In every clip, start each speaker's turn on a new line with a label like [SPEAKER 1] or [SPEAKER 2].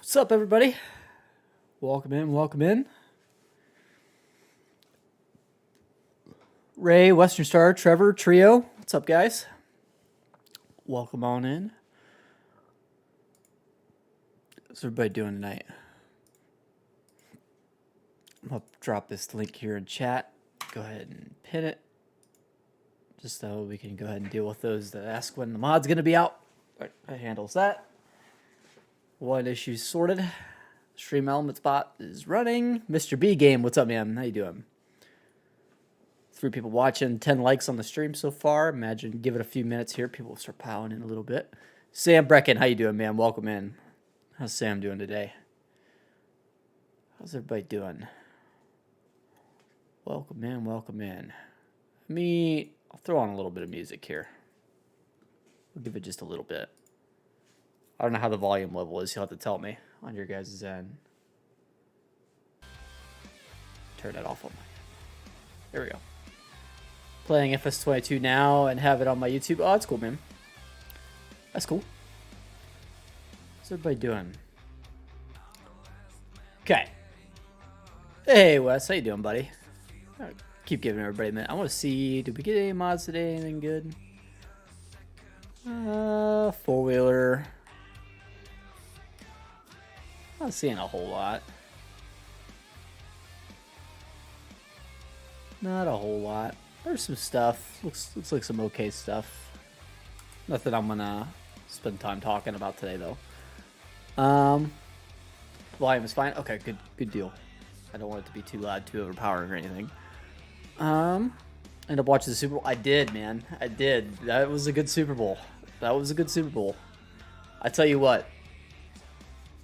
[SPEAKER 1] What's up, everybody? Welcome in, welcome in. Ray, Western Star, Trevor, Trio. What's up, guys? Welcome on in. What's everybody doing tonight? I'm going to drop this link here in chat. Go ahead and pin it. Just so we can go ahead and deal with those that ask when the mod's going to be out. That handles that. One issue sorted. Stream element spot is running. Mr. B game, what's up, man? How you doing? 3 people watching, 10 likes on the stream so far. Imagine, give it a few minutes here. People will start piling in a little bit. Sam Brecken, how you doing, man? Welcome in. How's Sam doing today? How's everybody doing? Welcome in, welcome in. I'll throw on a little bit of music here. We'll give it just a little bit. I don't know how the volume level is. You'll have to tell me on your guys' end. Turn that off on my... There we go. Playing FS22 now and have it on my YouTube. Oh, that's cool, man. That's cool. What's everybody doing? Okay. Hey, Wes. How you doing, buddy? I'll keep giving everybody a minute. I want to see... Did we get any mods today? Anything good? Four-wheeler... Not seeing a whole lot. Not a whole lot. There's some stuff. Looks like some okay stuff. Nothing I'm gonna spend time talking about today though. Volume is fine. Okay, good deal. I don't want it to be too loud, too overpowering or anything. End up watching the Super Bowl. I did, man. I did. That was a good Super Bowl. That was a good Super Bowl. I tell you what.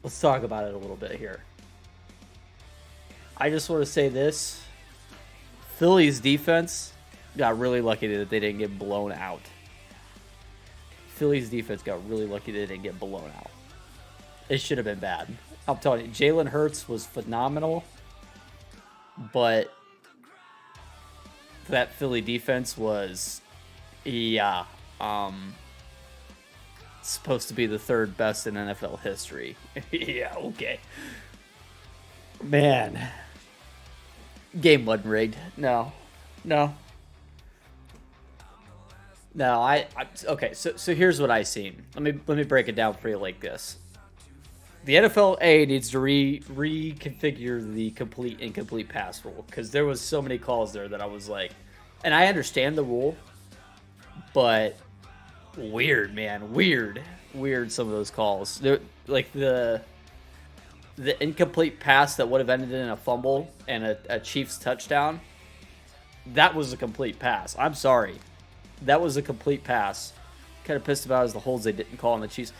[SPEAKER 1] Let's talk about it a little bit here. I just want to say this. Philly's defense got really lucky that they didn't get blown out. Philly's defense got really lucky they didn't get blown out. It should have been bad. I'm telling you, Jalen Hurts was phenomenal. But that Philly defense was, yeah, supposed to be the 3rd best in NFL history. Yeah, okay. Man. Game wasn't rigged. No. Okay, so here's what I seen. Let me break it down for you like this. The NFL needs to reconfigure the complete incomplete pass rule, because there was so many calls there that I was like, and I understand the rule, but weird, man. Weird some of those calls. They're like the incomplete pass that would have ended in a fumble and a Chiefs touchdown. That was a complete pass. I'm sorry. That was a complete pass. Kind of pissed about is the holds they didn't call on the Chiefs.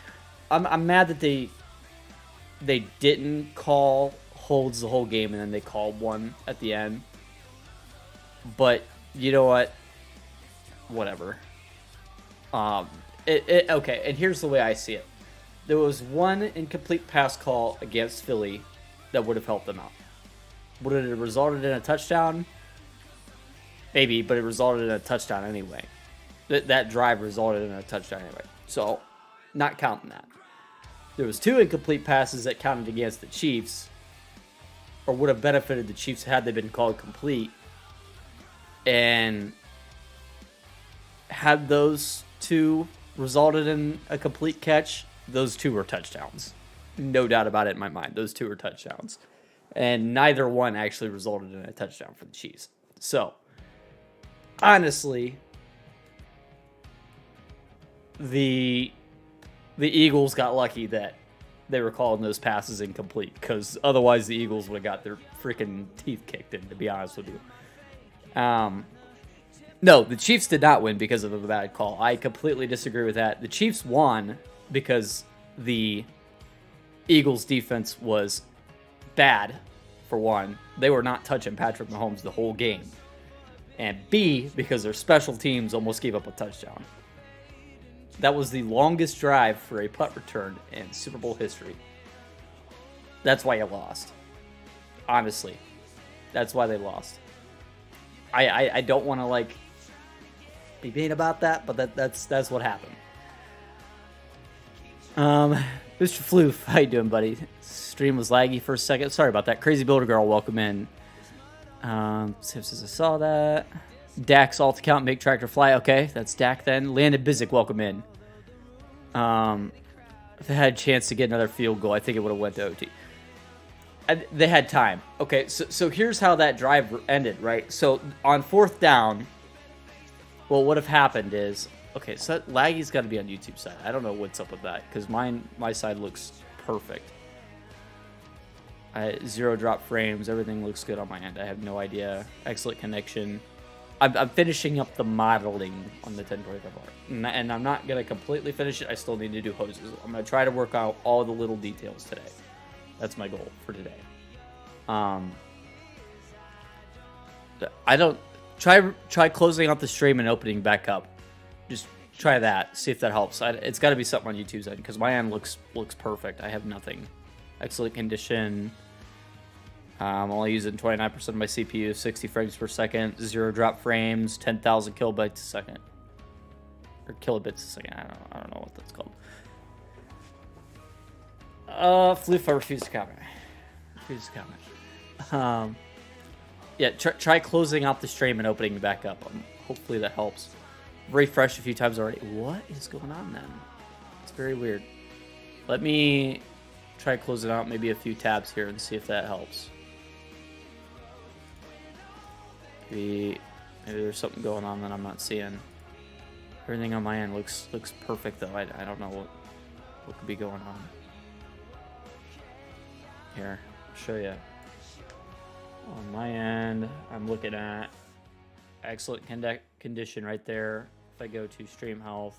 [SPEAKER 1] I'm mad that they didn't call holds the whole game and then they called one at the end. But you know what? Whatever. Okay, and here's the way I see it. There was one incomplete pass call against Philly that would have helped them out. Would it have resulted in a touchdown? Maybe, but it resulted in a touchdown anyway. That drive resulted in a touchdown anyway. So, not counting that. There was 2 incomplete passes that counted against the Chiefs, or would have benefited the Chiefs had they been called complete. And had those 2 resulted in a complete catch, those 2 were touchdowns. No doubt about it in my mind. Those 2 were touchdowns. And neither one actually resulted in a touchdown for the Chiefs. So, honestly, the Eagles got lucky that they were calling those passes incomplete, because otherwise the Eagles would have got their freaking teeth kicked in, to be honest with you. No, the Chiefs did not win because of a bad call. I completely disagree with that. The Chiefs won because the Eagles' defense was bad, for one. They were not touching Patrick Mahomes the whole game. And B, because their special teams almost gave up a touchdown. That was the longest drive for a punt return in Super Bowl history. That's why you lost. Honestly. That's why they lost. I don't want to, be mean about that, but that's what happened. Mr. Floof, how you doing, buddy? Stream was laggy for a second. Sorry about that. Crazy Builder Girl, welcome in. Sips says I saw that. Dax alt account, make tractor fly. Okay, that's Dak then. Landon Bizik, welcome in. If they had a chance to get another field goal, I think it would have went to OT. They had time. Okay, so here's how that drive ended, right? So on 4th down, what would have happened is, okay, so that laggy's got to be on YouTube side. I don't know what's up with that because my side looks perfect. 0 drop frames, everything looks good on my end. I have no idea. Excellent connection. I'm finishing up the modeling on the 1025R, and I'm not gonna completely finish it. I still need to do hoses. I'm gonna try to work out all the little details today. That's my goal for today. I don't try closing out the stream and opening back up. Just try that. See if that helps. It's got to be something on YouTube's end because my end looks perfect. I have nothing. Excellent condition. I'm only using 29% of my CPU, 60 frames per second, 0 drop frames, 10,000 kilobytes a second, or kilobits a second. I don't know what that's called. Floof, I refuse to comment. Yeah, try closing out the stream and opening it back up. Hopefully that helps. Refreshed a few times already. What is going on then? It's very weird. Let me try closing out maybe a few tabs here and see if that helps. Maybe there's something going on that I'm not seeing. Everything on my end looks perfect though. I don't know what could be going on. Here, I'll show you. On my end, I'm looking at excellent condition right there. If I go to stream health,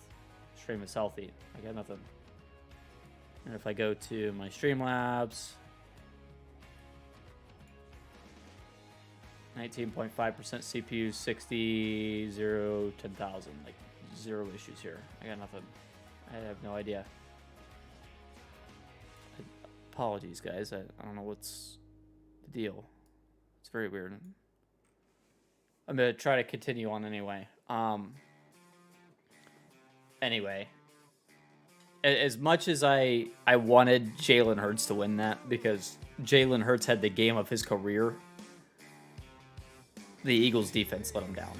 [SPEAKER 1] stream is healthy. I got nothing. And if I go to my Streamlabs, 19.5% CPU, 60, 0, 10,000. Like, 0 issues here. I got nothing. I have no idea. Apologies, guys. I don't know what's the deal. It's very weird. I'm going to try to continue on anyway. Anyway. As much as I wanted Jalen Hurts to win that, because Jalen Hurts had the game of his career, the Eagles defense let him down.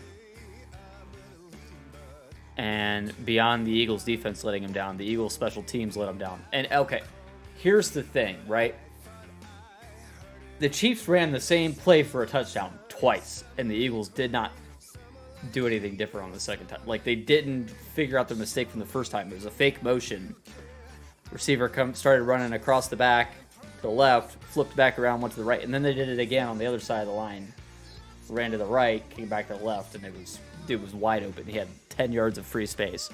[SPEAKER 1] And beyond the Eagles defense letting him down, the Eagles special teams let him down. And okay, here's the thing, right? The Chiefs ran the same play for a touchdown twice, and the Eagles did not do anything different on the second time. Like, they didn't figure out their mistake from the first time. It was a fake motion. Receiver started running across the back to the left, flipped back around, went to the right, and then they did it again on the other side of the line. Ran to the right, came back to the left, and dude was wide open. He had 10 yards of free space.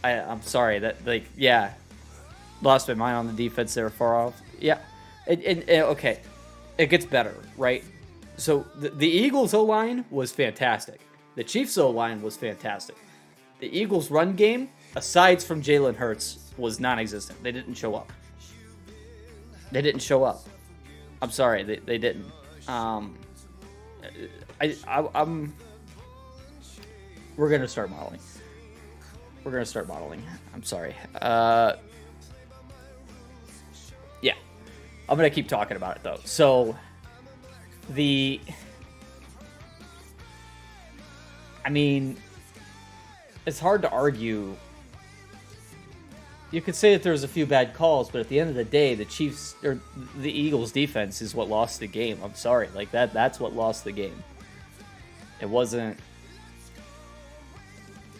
[SPEAKER 1] I'm sorry that, like, yeah, lost my mind on the defense. They were far off. Yeah, okay, it gets better, right? So the Eagles O-line was fantastic. The Chiefs O-line was fantastic. The Eagles run game, aside from Jalen Hurts, was non-existent. They didn't show up. I'm sorry, they didn't. We're gonna start modeling. I'm sorry. Yeah, I'm gonna keep talking about it though. So I mean, it's hard to argue. You could say that there was a few bad calls, but at the end of the day, the Chiefs or the Eagles defense is what lost the game. I'm sorry. Like that's what lost the game. It wasn't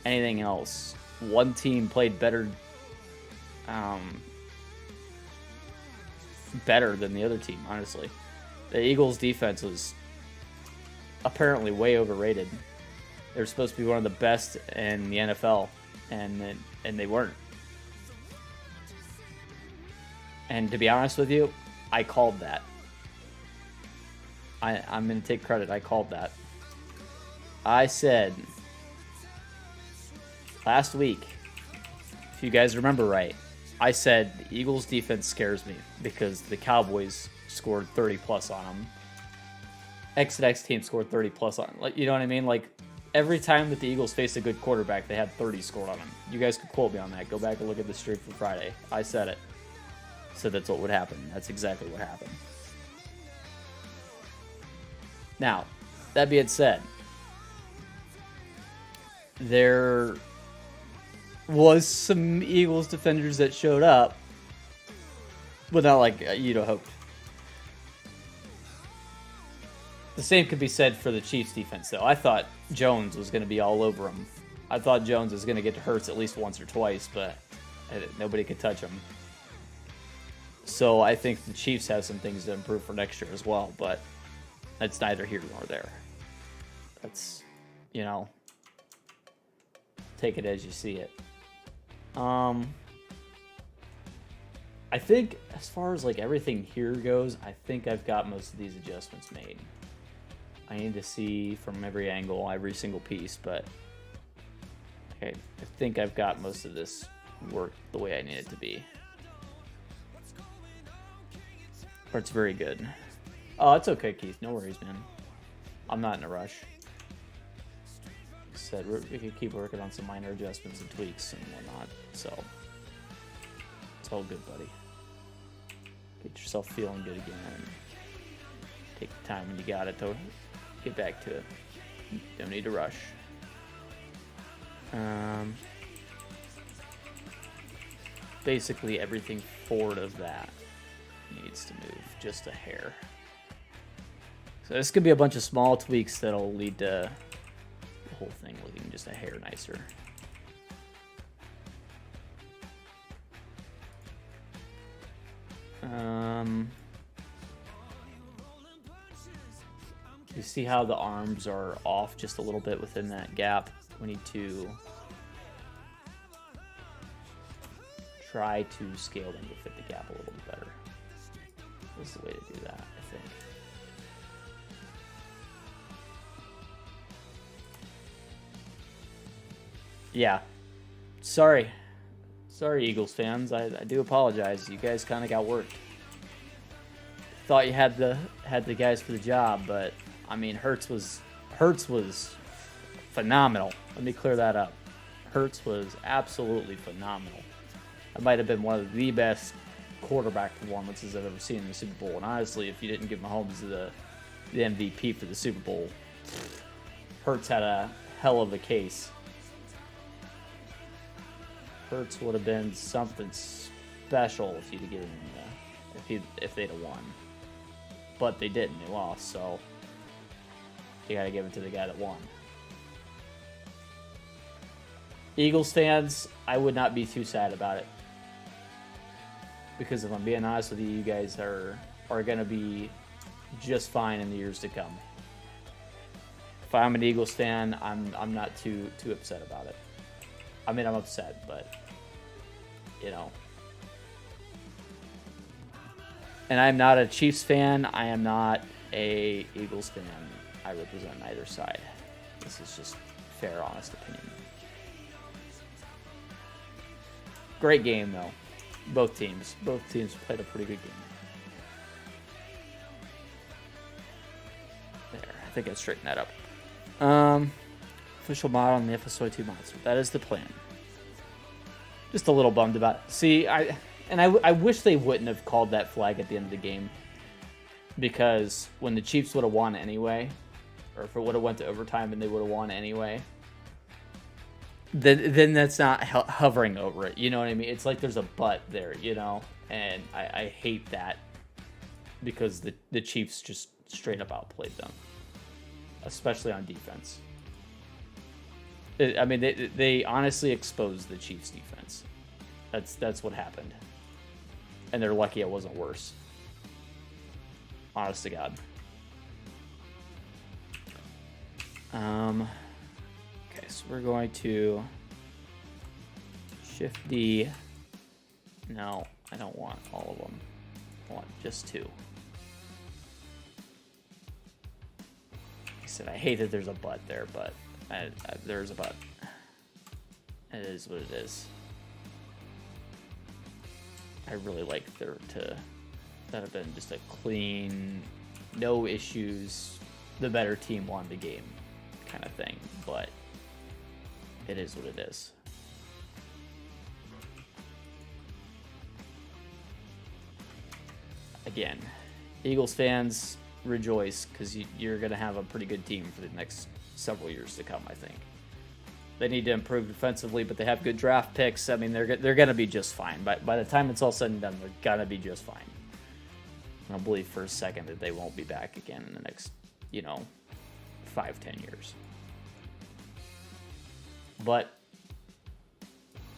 [SPEAKER 1] anything else. One team played better than the other team, honestly. The Eagles defense was apparently way overrated. They were supposed to be one of the best in the NFL, and they weren't. And to be honest with you, I called that. I'm going to take credit. I called that. I said last week, if you guys remember right, I said the Eagles defense scares me because the Cowboys scored 30 plus on them. X team scored 30 plus on them. Like, you know what I mean? Like, every time that the Eagles faced a good quarterback, they had 30 scored on them. You guys could quote me on that. Go back and look at the stream from Friday. I said it. Said that's what would happen. That's exactly what happened. Now, that being said, there was some Eagles defenders that showed up, but not like you'd have hoped. The same could be said for the Chiefs defense, though. I thought Jones was going to be all over him. I thought Jones was going to get to Hurts at least once or twice, but nobody could touch him. So I think the Chiefs have some things to improve for next year as well, but that's neither here nor there. That's, you know, take it as you see it. I think as far as like everything here goes, I think I've got most of these adjustments made. I need to see from every angle, every single piece, but okay, I think I've got most of this worked the way I need it to be. Or it's very good. Oh, it's okay, Keith. No worries, man. I'm not in a rush. Like I said, we can keep working on some minor adjustments and tweaks and whatnot, so it's all good, buddy. Get yourself feeling good again and take the time when you got it to get back to it. Don't need to rush. Basically everything forward of that needs to move just a hair. So this could be a bunch of small tweaks that'll lead to the whole thing looking just a hair nicer. You see how the arms are off just a little bit within that gap? We need to try to scale them to fit the gap a little bit better. This is the way to do that, I think. Yeah. Sorry, Eagles fans. I do apologize. You guys kind of got worked. Thought you had the guys for the job, but I mean, Hurts was phenomenal. Let me clear that up. Hurts was absolutely phenomenal. That might have been one of the best quarterback performances I've ever seen in the Super Bowl. And honestly, if you didn't give Mahomes the MVP for the Super Bowl, Hurts had a hell of a case. Hurts would have been something special if you'd have given him if they'd have won. But they didn't. They lost, so you got to give it to the guy that won. Eagles fans, I would not be too sad about it. Because if I'm being honest with you, you guys are going to be just fine in the years to come. If I'm an Eagles fan, I'm not too upset about it. I mean, I'm upset, but you know. And I'm not a Chiefs fan. I am not a Eagles fan. I represent neither side. This is just fair, honest opinion. Great game, though. Both teams played a pretty good game. There, I think I straightened that up. Official mod on the FSOI 2 monster. That is the plan. Just a little bummed about it. See, I wish they wouldn't have called that flag at the end of the game. Because when the Chiefs would have won anyway, or if it would have went to overtime and they would have won anyway, then that's not hovering over it. You know what I mean? It's like there's a but there, you know? And I hate that because the Chiefs just straight up outplayed them, especially on defense. I mean, they honestly exposed the Chiefs' defense. That's what happened. And they're lucky it wasn't worse. Honest to God. Okay, so we're going to Shift D. No, I don't want all of them. I want just two. Like I said, I hate that there's a but there, but there's a but. It is what it is. I really like there to that have been just a clean, no issues. The better team won the game kind of thing, but it is what it is. Again, Eagles fans, rejoice, because you're going to have a pretty good team for the next several years to come, I think. They need to improve defensively, but they have good draft picks. I mean, they're going to be just fine. By the time it's all said and done, they're going to be just fine. I don't believe for a second that they won't be back again in the next, 5-10 years. But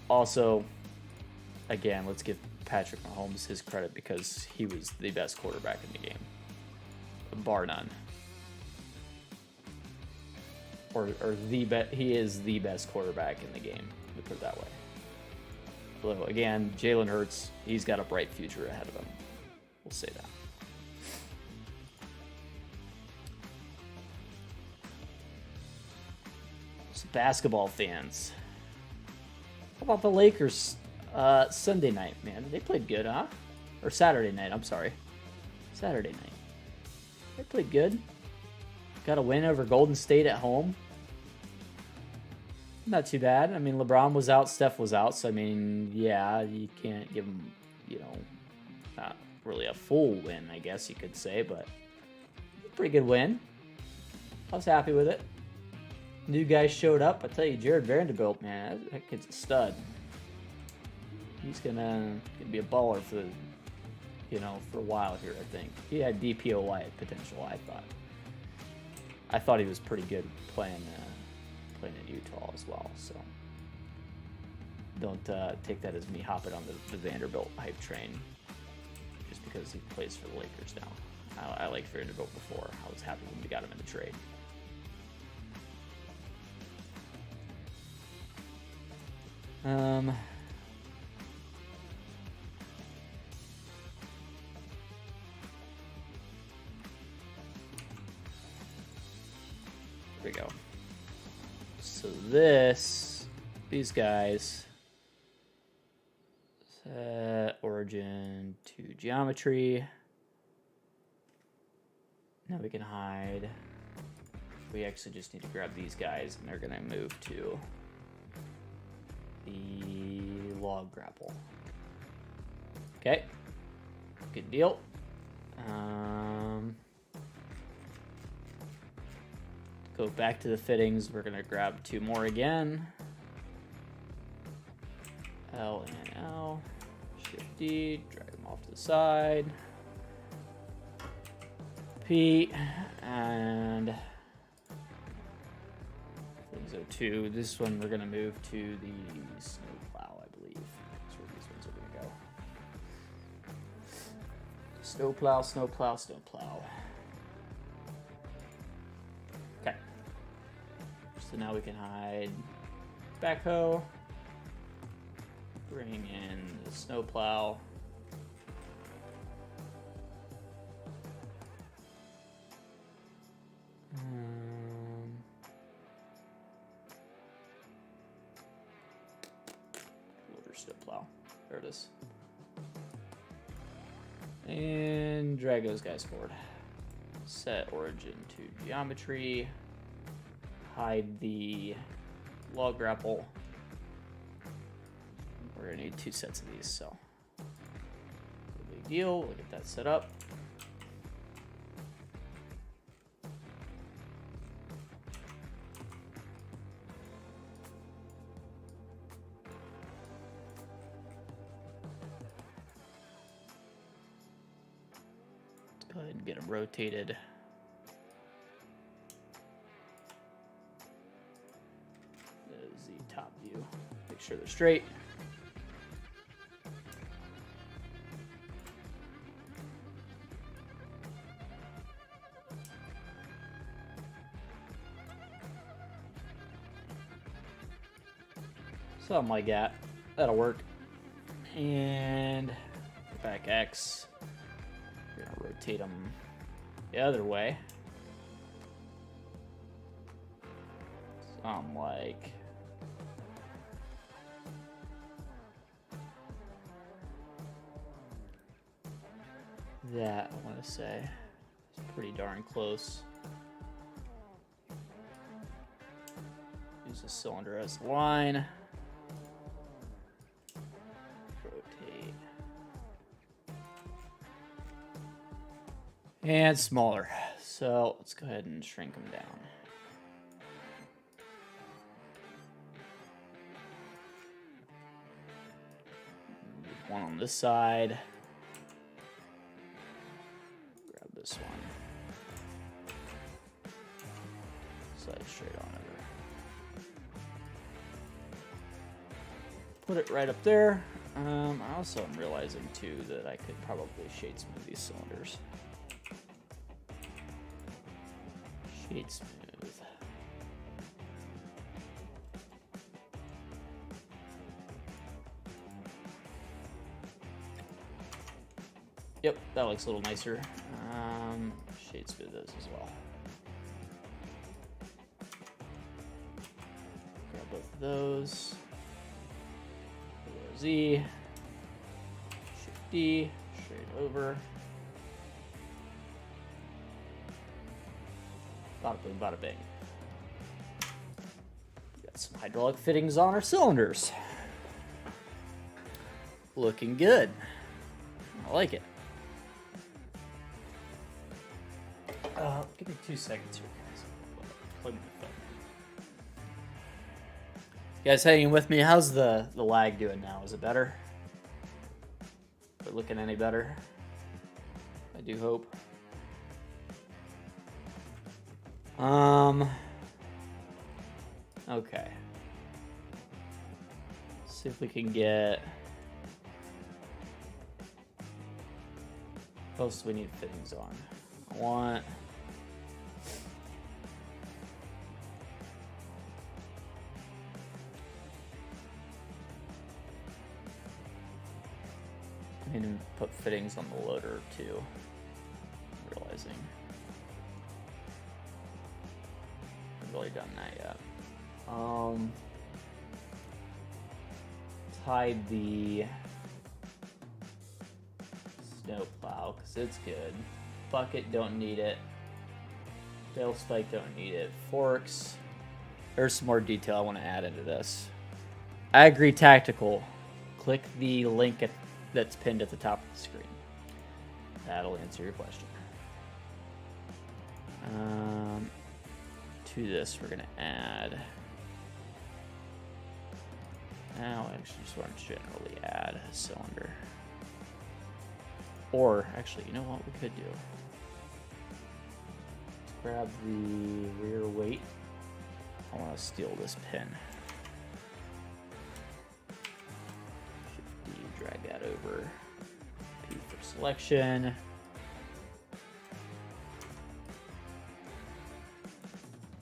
[SPEAKER 1] also, again, let's give Patrick Mahomes his credit because he was the best quarterback in the game, bar none. Or he is the best quarterback in the game, to put it that way. So again, Jalen Hurts, he's got a bright future ahead of him. We'll say that. So basketball fans, how about the Lakers Sunday night, man? They played good, huh? Or Saturday night, I'm sorry. Saturday night. They played good. Got a win over Golden State at home. Not too bad. I mean, LeBron was out, Steph was out, so I mean, yeah, you can't give them, not really a full win, I guess you could say, but pretty good win. I was happy with it. New guys showed up. I tell you, Jared Vanderbilt, man, that kid's a stud. He's gonna be a baller for for a while here. I think he had DPOY potential. I thought he was pretty good playing in Utah as well. So don't take that as me hopping on the Vanderbilt hype train just because he plays for the Lakers now. I liked Vanderbilt before. I was happy when we got him in the trade. Here we go. So these guys, set origin to geometry. Now we can hide. We actually just need to grab these guys, and they're gonna move to the log grapple. Okay, good deal. Go back to the fittings. We're gonna grab 2 more again. L and L. Shift D. Drag them off to the side. P and things 02. This one we're gonna move to the snowplow, I believe. That's where these ones are gonna go. Snowplow, snowplow, snowplow. Okay. So now we can hide backhoe. Bring in the snowplow. Loader snowplow. There it is. And drag those guys forward. Set origin to geometry. Hide the log grapple. We're gonna need 2 sets of these, so no big deal. We'll get that set up. Let's go ahead and get them rotated. There's the top view. Make sure they're straight. Something like that. That'll work. And back X. We're gonna rotate them the other way. Something like that, I want to say. It's pretty darn close. Use a cylinder as the line. Rotate. And smaller. So let's go ahead and shrink them down. One on this side. Grab this one. Slide straight on over. Put it right up there. I also am realizing too that I could probably shade smooth these cylinders. Shade smooth. Yep, that looks a little nicer. Shade smooth those as well. Grab both of those. Z. Shift D. Straight over. Bada boom, bada bing. Got some hydraulic fittings on our cylinders. Looking good. I like it. Give me 2 seconds here, guys. Plug my phone. You guys hanging with me? How's the lag doing now? Is it better? Is it looking any better? I do hope. Okay. See if we can get. What else do we need fittings on? I want. I need to put fittings on the loader too. Realizing. I haven't really done that yet. Tied the snow plow because it's good. Bucket, don't need it. Bale spike, don't need it. Forks. There's some more detail I want to add into this. I agree, tactical. Click the link that's pinned at the top of the screen. That'll answer your question. To this, we're gonna add. Now, I actually just want to generally add a cylinder. Or, actually, you know what we could do? Let's grab the rear weight. I want to steal this pin. Shift D, drag that over. P for selection.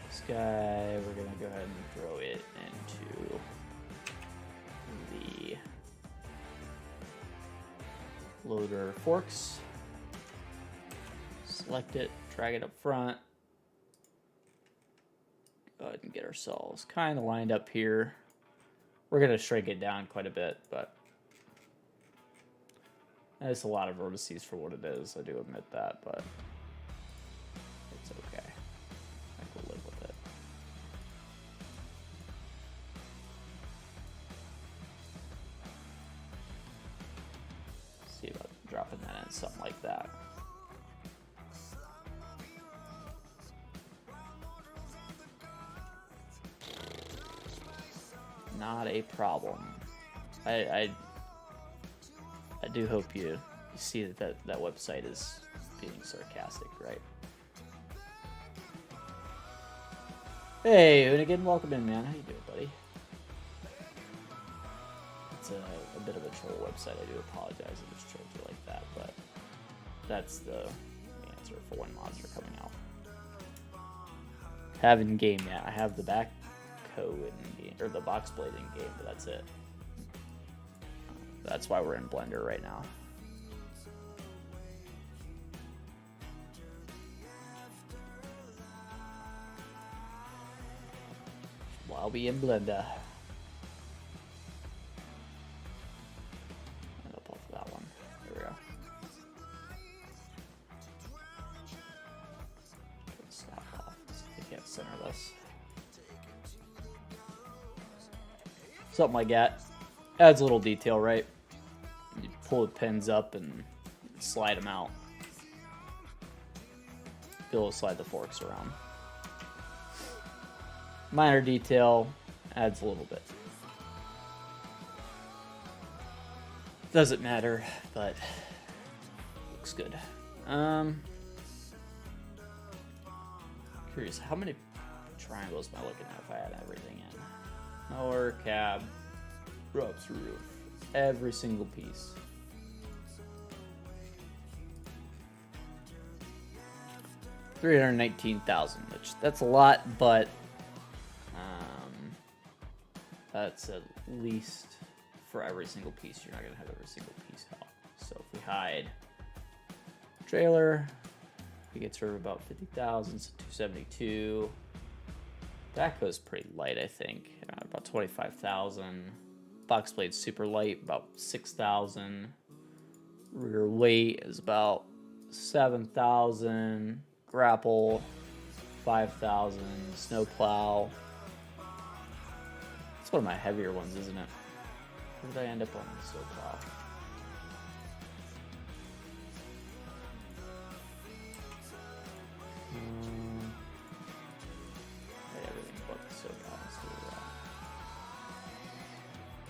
[SPEAKER 1] This guy, we're going to go ahead and throw it into the loader forks. Select it, drag it up front. Go ahead and get ourselves kind of lined up here. We're going to shrink it down quite a bit, but it's a lot of vertices for what it is. I do admit that, but it's okay. I can live with it. See about dropping that in something like that. Not a problem. I do hope you see that website is being sarcastic, right? Hey, Hoonigan, welcome in, man. How you doing, buddy? It's a bit of a troll website. I do apologize if it's trolled you like that, but that's the answer for when mods are coming out. Haven't game yet. I have the backhoe in game, or the box blade in game, but that's it. That's why we're in Blender right now. While we in Blender. And up off that one. There we go. Snap off. I can't center this. something like that. Adds a little detail, right? You pull the pins up and slide them out. Be able to slide the forks around. Minor detail, adds a little bit. Doesn't matter, but looks good. Curious, how many triangles am I looking at if I had everything in? Mower, cab, ropes, roof, every single piece. $319,000, which that's a lot, but that's at least for every single piece. You're not gonna have every single piece out. So if we hide trailer, we get sort of about 50,000, so 272. Backhoe's pretty light, I think, about 25,000. Box blade's super light, about 6,000. Rear weight is about 7,000. Grapple, 5,000. Snowplow. It's one of my heavier ones, isn't it? Where did I end up on the snowplow? Everything but the snowplow.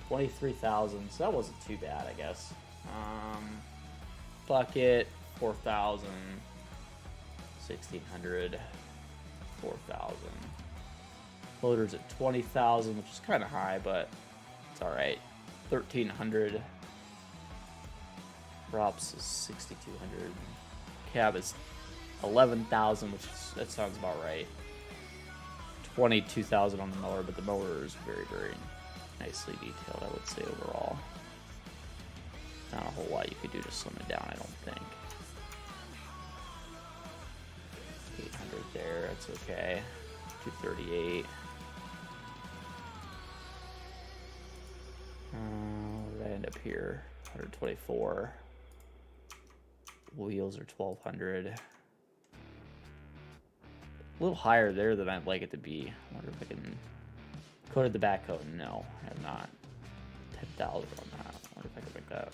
[SPEAKER 1] 23,000, so that wasn't too bad, I guess. Bucket, 4,000. 1,600, 4,000. Loaders at 20,000, which is kind of high, but it's all right. 1,300. Props is 6,200. Cab is 11,000, which is, that sounds about right. 22,000 on the mower, but the mower is very, very nicely detailed, I would say, overall. Not a whole lot you could do to slim it down, I don't think. 800 there, that's okay. 238. Where did I end up here? 124. Wheels are 1,200. A little higher there than I'd like it to be. I wonder if I can coated the backhoe. No, I have not. 10,000 on that. I wonder if I can make that.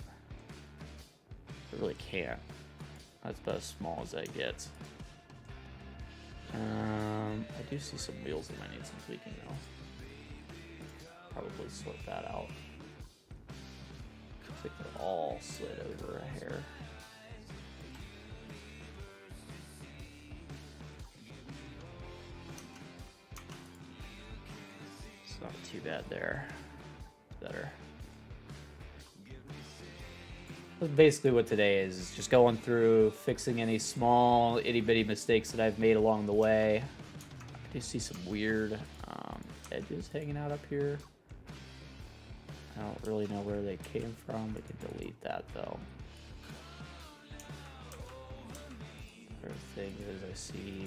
[SPEAKER 1] I really can't. That's about as small as that gets. I do see some wheels that might need some tweaking though. Probably sort that out. I think they're all slid over a hair. It's not too bad there. Better. That's basically what today is just going through, fixing any small itty-bitty mistakes that I've made along the way. I do see some weird edges hanging out up here. I don't really know where they came from. We can delete that though. Other thing is I see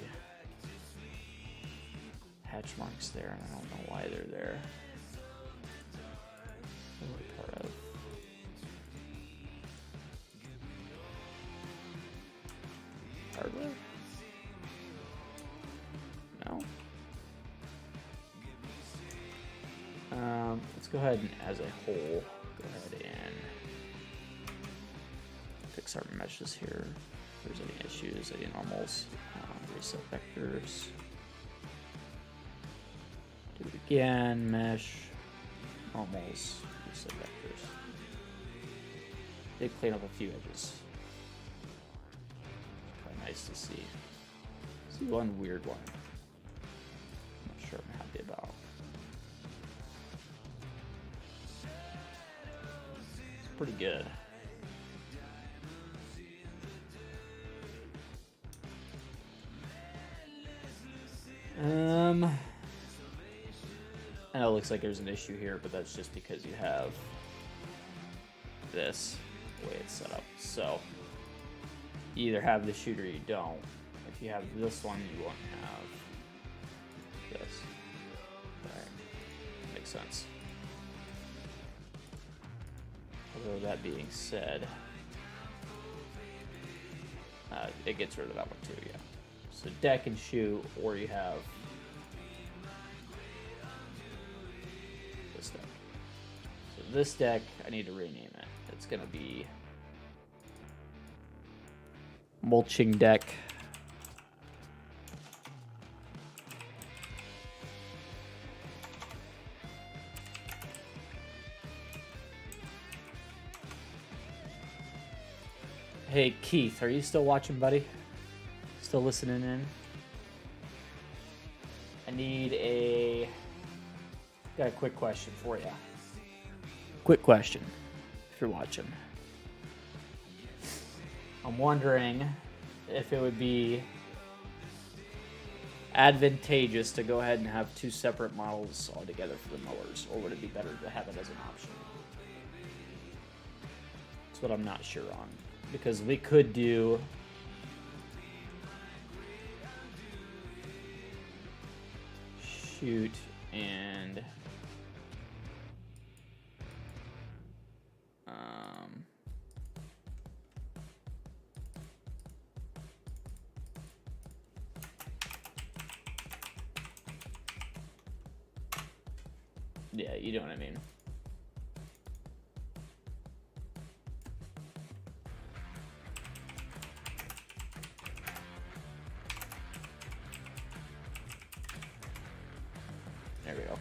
[SPEAKER 1] hatch marks there, and I don't know why they're there. What are we part of? Hardware? No. Let's go ahead and, as a whole, go ahead and fix our meshes here. If there's any issues, any normals, reset vectors. Do it again, mesh, normals, reset vectors. Did clean up a few edges. Nice to see. See one weird one. I'm not sure I'm happy about. It's pretty good. I know it looks like there's an issue here, but that's just because you have this the way it's set up. So you either have the chute or you don't. If you have this one, you won't have this. Right. Makes sense. Although that being said, it gets rid of that one too, yeah. So deck and chute, or you have this deck. this deck, I need to rename it. It's gonna be mulching deck. Hey Keith, are you still watching, buddy? Still listening in? I need got a quick question for you. Quick question, if you're watching. I'm wondering if it would be advantageous to go ahead and have two separate models altogether for the mowers, or would it be better to have it as an option? That's what I'm not sure on. Because we could do shoot and yeah, you know what I mean. There we go.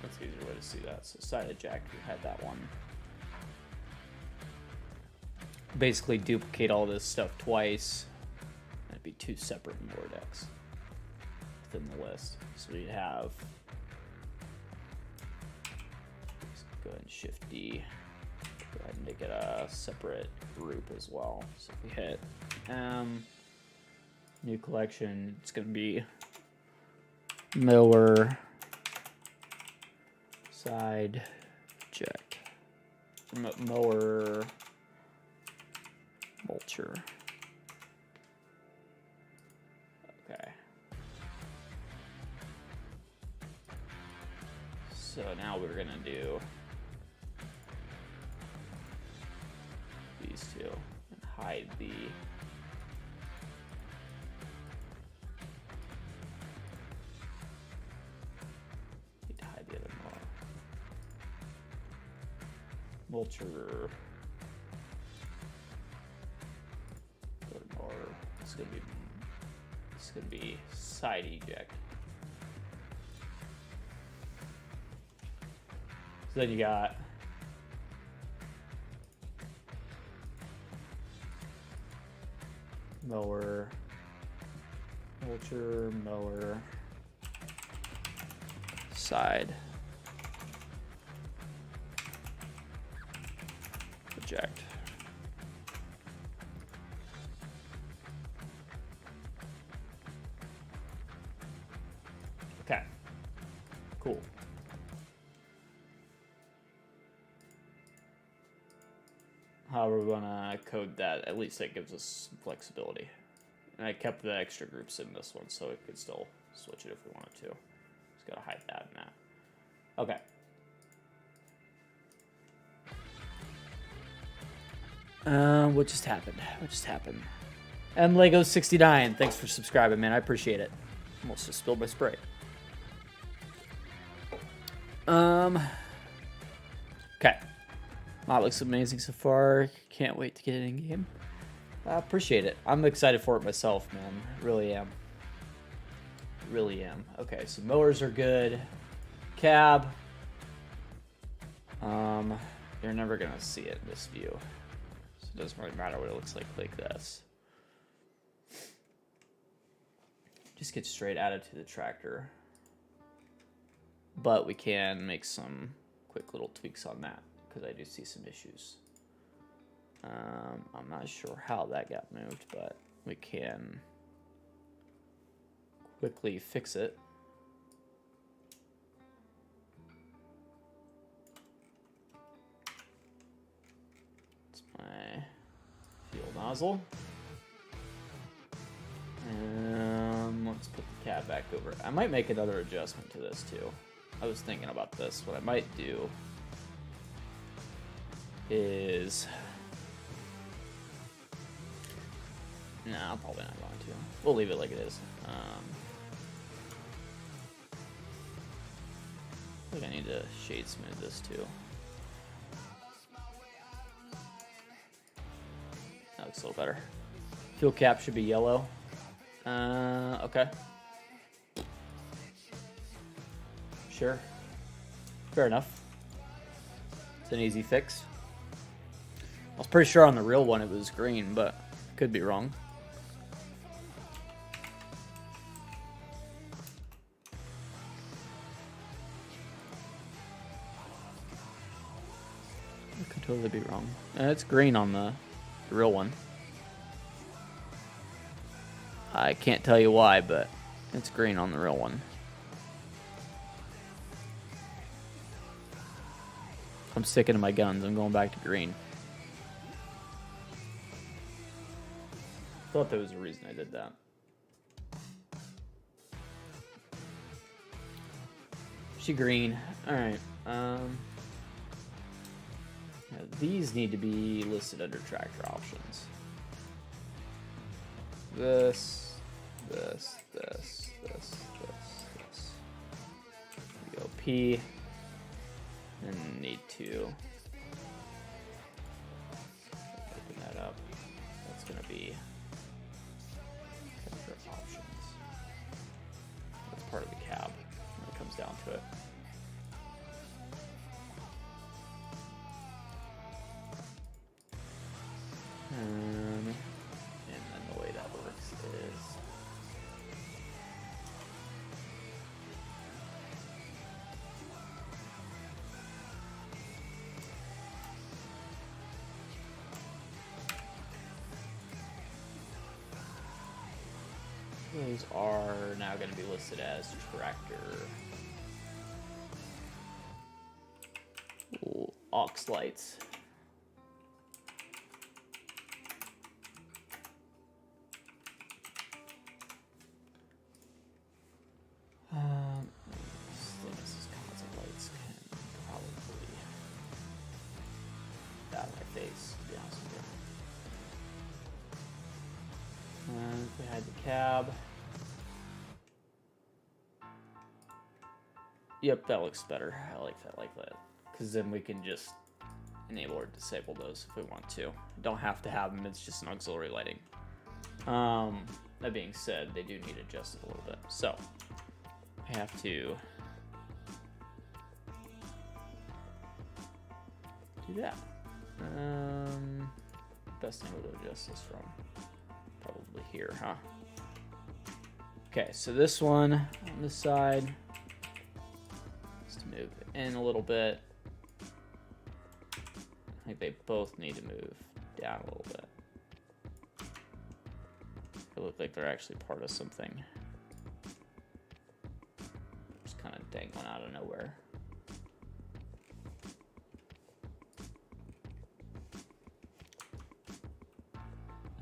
[SPEAKER 1] That's the easier way to see that. So sided jack, we had that one. Basically duplicate all this stuff twice. That'd be two separate mower decks within the list. So we'd have, let's go ahead and shift D. Go ahead and make it a separate group as well. So if we hit new collection, it's gonna be mower side jack, mower mulcher. Okay. So now we're gonna do these two and hide the mulcher. Go to more. It's gonna be side eject. So then you got mower, mulcher, mower, side. Eject. Okay. Cool. However we want to code that, at least that gives us flexibility. And I kept the extra groups in this one, so we could still switch it if we wanted to. Just gotta hide that and that. Okay. What just happened? What just happened? And Lego69, thanks for subscribing, man. I appreciate it. Almost just spilled my spray. Okay. Mod looks amazing so far. Can't wait to get it in game. I appreciate it. I'm excited for it myself, man. Really am. Really am. Okay, so mowers are good. Cab. You're never gonna see it in this view. So it doesn't really matter what it looks like this. Just get straight added to the tractor. But we can make some quick little tweaks on that because I do see some issues. I'm not sure how that got moved, but we can quickly fix it. It's my fuel nozzle. Let's put the cab back over. I might make another adjustment to this too. I was thinking about this. What I might do is... No, I'm probably not going to. We'll leave it like it is. I think I need to shade smooth this too. looks a little better. Fuel cap should be yellow. Okay. Sure. Fair enough. It's an easy fix. I was pretty sure on the real one it was green, but could be wrong. I could totally be wrong. It's green on the real one. I can't tell you why, but it's green on the real one. I'm sticking to my guns. I'm going back to green. Thought there was a reason I did that. She green. All right. These need to be listed under tractor options. This. We go P. And need to open that up. That's going to be options. That's part of the cab when it comes down to it. And then the way that works is those are now going to be listed as tractor. Ooh, aux lights. This constant lights can probably out of my face, to be honest with you. And we had the cab. Yep, that looks better. I like that. Because then we can just enable or disable those if we want to. Don't have to have them, it's just an auxiliary lighting. That being said, they do need adjusted a little bit. So, I have to do that. Best angle to adjust this from. Probably here, huh? Okay, so this one on this side. Move in a little bit. I think they both need to move down a little bit. They look like they're actually part of something. Just kind of dangling out of nowhere.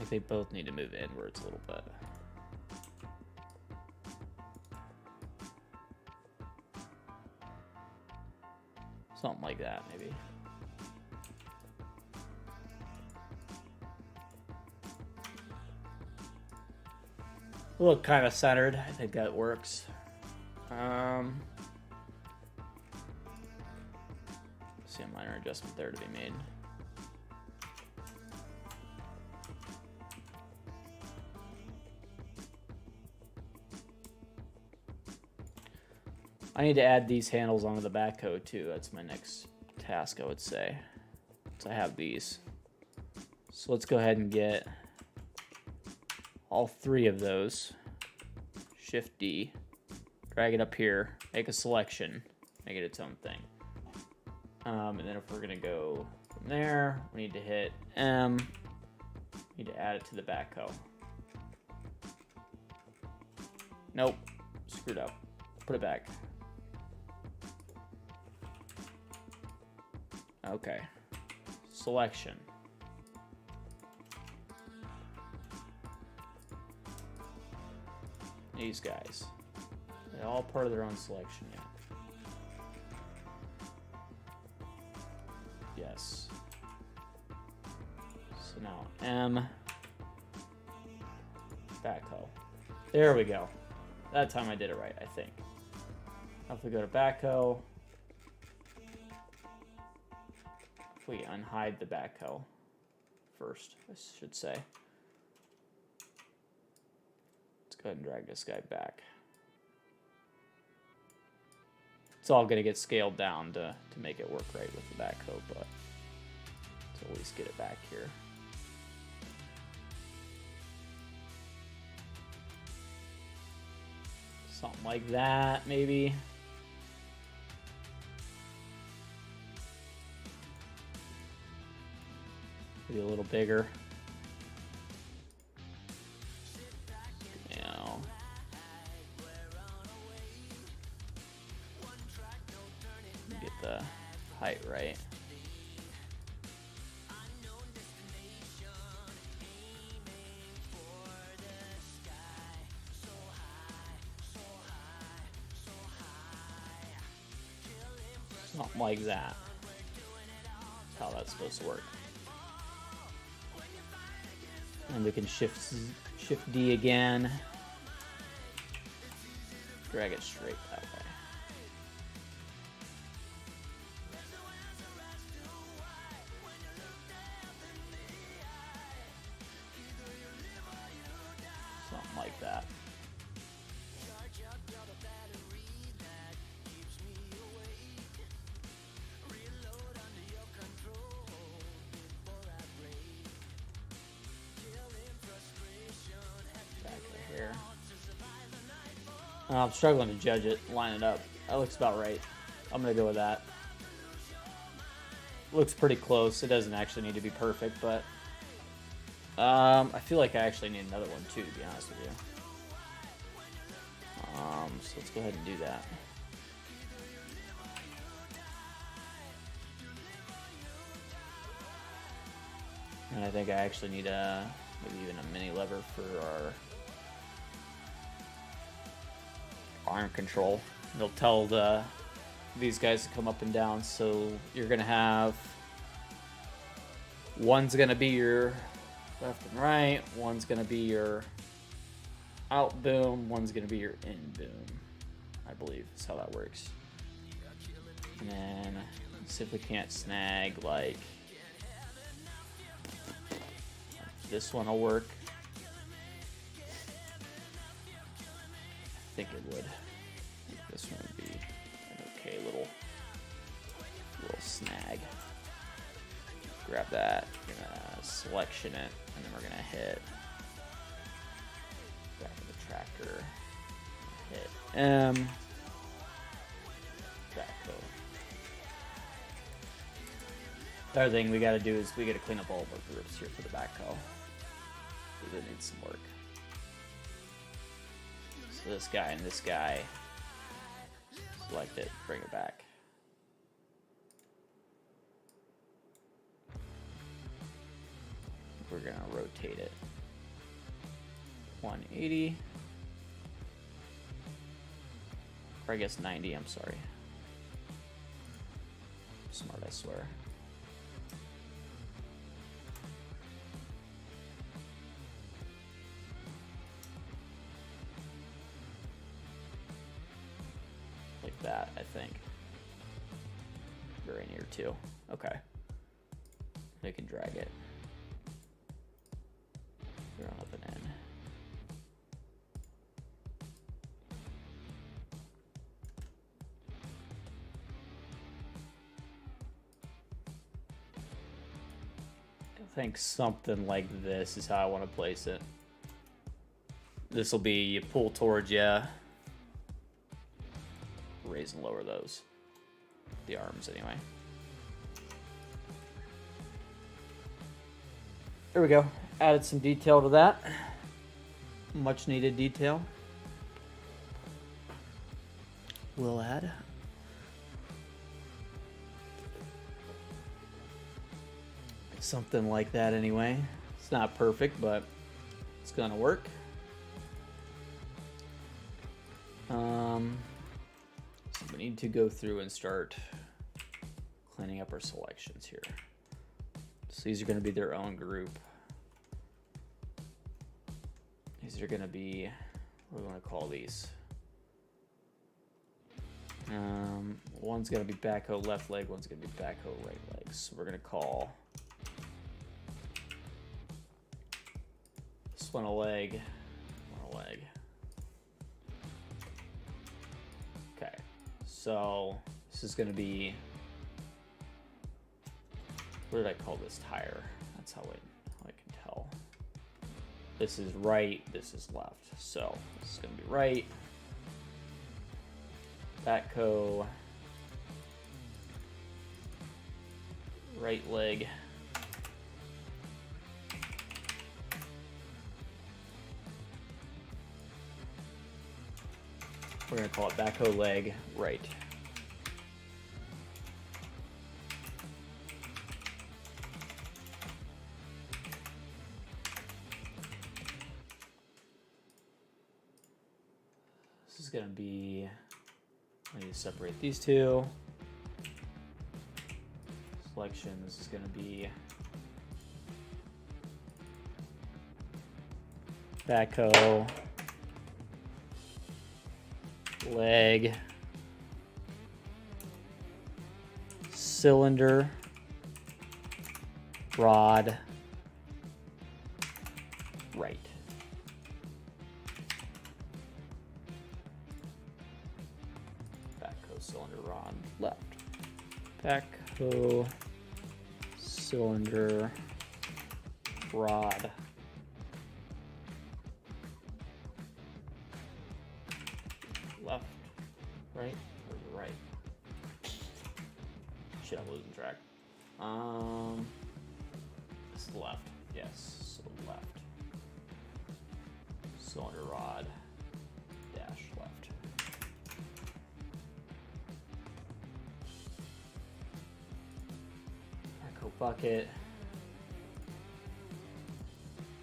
[SPEAKER 1] I think they both need to move inwards a little bit. Something like that, maybe. Look kind of centered. I think that works. See a minor adjustment there to be made. I need to add these handles onto the backhoe too. That's my next task, I would say. So I have these. So let's go ahead and get all three of those. Shift D. Drag it up here. Make a selection. Make it its own thing. And then if we're going to go from there, we need to hit M. We need to add it to the backhoe. Nope. Screwed up. Put it back. Okay. Selection. These guys. They're all part of their own selection yet. Yes. So now M. Backhoe. There we go. That time I did it right, I think. Now if we go to backhoe. If we unhide the backhoe first, I should say. Let's go ahead and drag this guy back. It's all going to get scaled down to make it work right with the backhoe, but let's at least get it back here. Something like that, maybe. Maybe a little bigger. You know. Get the height right. Something like that. That's how that's supposed to work. And we can shift D again. Drag it straight that way. Something like that. I'm struggling to judge it, line it up. That looks about right. I'm going to go with that. Looks pretty close. It doesn't actually need to be perfect, but I feel like I actually need another one too, to be honest with you. So let's go ahead and do that. And I think I actually need maybe even a mini lever for our arm control. It'll tell these guys to come up and down, so you're gonna have one's gonna be your left and right, one's gonna be your out boom, one's gonna be your in boom, I believe is how that works. And then let's see if we can't snag like this one will work. I think it would. I think this one would be an okay little snag. Grab that. We're gonna selection it, and then we're gonna hit back of the tractor. Hit M. Backhoe. The other thing we gotta do is we gotta clean up all of our groups here for the backhoe. It needs some work. So this guy and this guy, select it, bring it back. We're gonna rotate it 180, or I guess 90, I'm sorry. Smart, I swear. Like that, I think. Very near too. Okay. They can drag it. They're on up and in. I think something like this is how I want to place it. This will be you pull towards you, raise and lower those. The arms anyway. There we go. Added some detail to that. Much needed detail. We'll add. Something like that anyway. It's not perfect, but it's gonna work. So we need to go through and start cleaning up our selections here. So these are gonna be their own group. These are gonna be, what do we wanna call these? One's gonna be backhoe left leg, one's gonna be backhoe right leg. So we're gonna call This one a leg. One a leg. Okay. So this is going to be. What did I call this tire? That's how I can tell. This is right. This is left. So this is going to be right. Backhoe. Right leg. We're going to call it backhoe leg right. This is going to be, I need to separate these two. Selection, this is going to be backhoe, leg, cylinder, rod, right. Backhoe, cylinder, rod, left. Backhoe, cylinder, rod, left, right, or right? Shit, I'm losing track. It's left. Yes, so left. Cylinder rod, dash left. Backhoe bucket.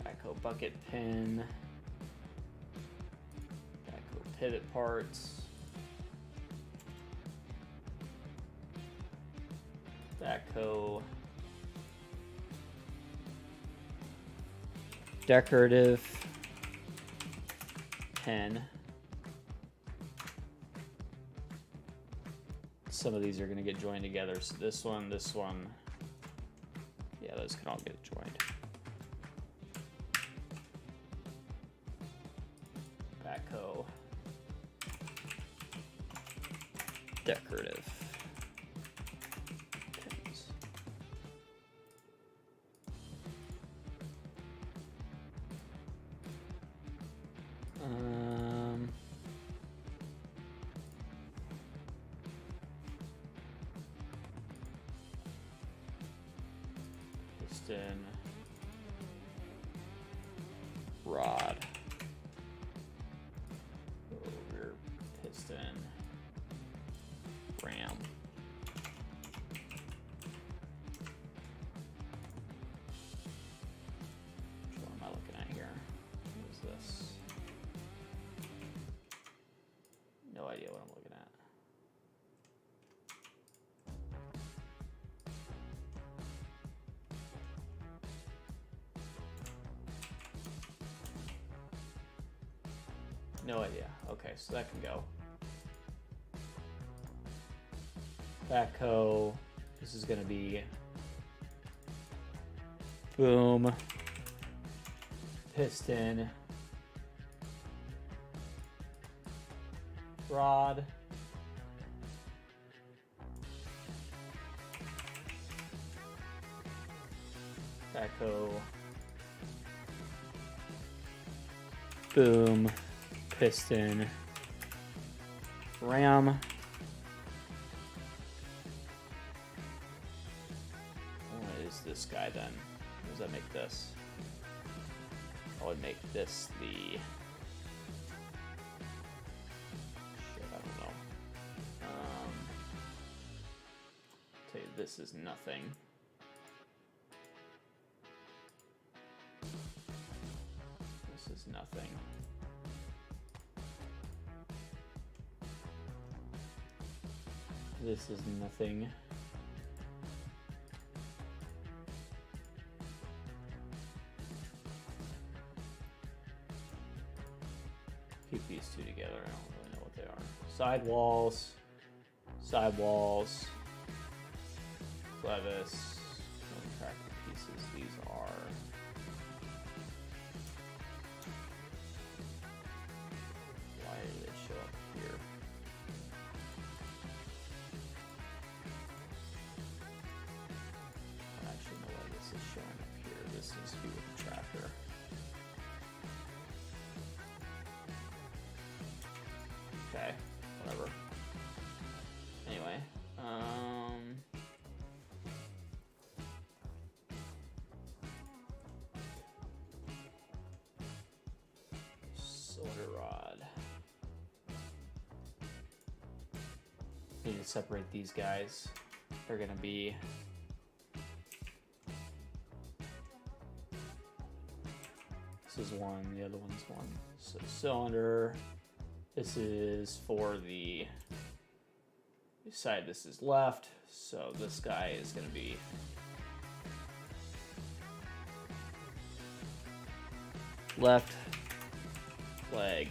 [SPEAKER 1] Backhoe bucket pin. Backhoe pivot parts. Backhoe decorative pin. Some of these are going to get joined together. So this one, yeah, those can all get joined. Backhoe decorative pins. Piston, rod, rear piston, ram. What am I looking at here? What is this? No idea what I'm looking at. No idea. Okay, so that can go. Backhoe. This is gonna be boom. Piston. Rod. Backhoe. Boom. Piston. Ram. What is this guy then? What does that make this? I would make this the... Shit, I don't know. Tell you, this is nothing. This is nothing. This is nothing. Keep these two together. I don't really know what they are. Sidewalls. Sidewalls. Clevis. Contractor pieces. These are Okay, whatever. Anyway, solder rod. Need to separate these guys. They're gonna be this is one, the other one's one. So cylinder. This is for the side. This is left. So this guy is gonna be left leg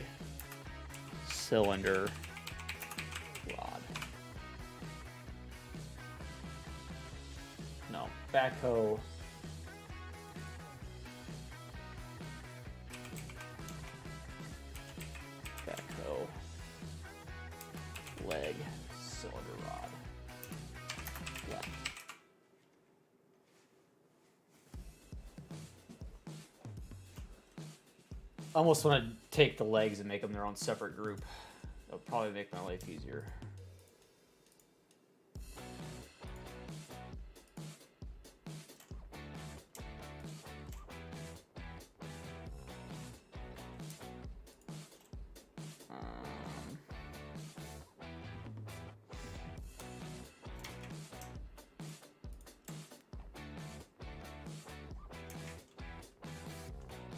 [SPEAKER 1] cylinder rod. No, backhoe. Backhoe leg cylinder rod. Yeah. I almost want to take the legs and make them their own separate group. That'll probably make my life easier.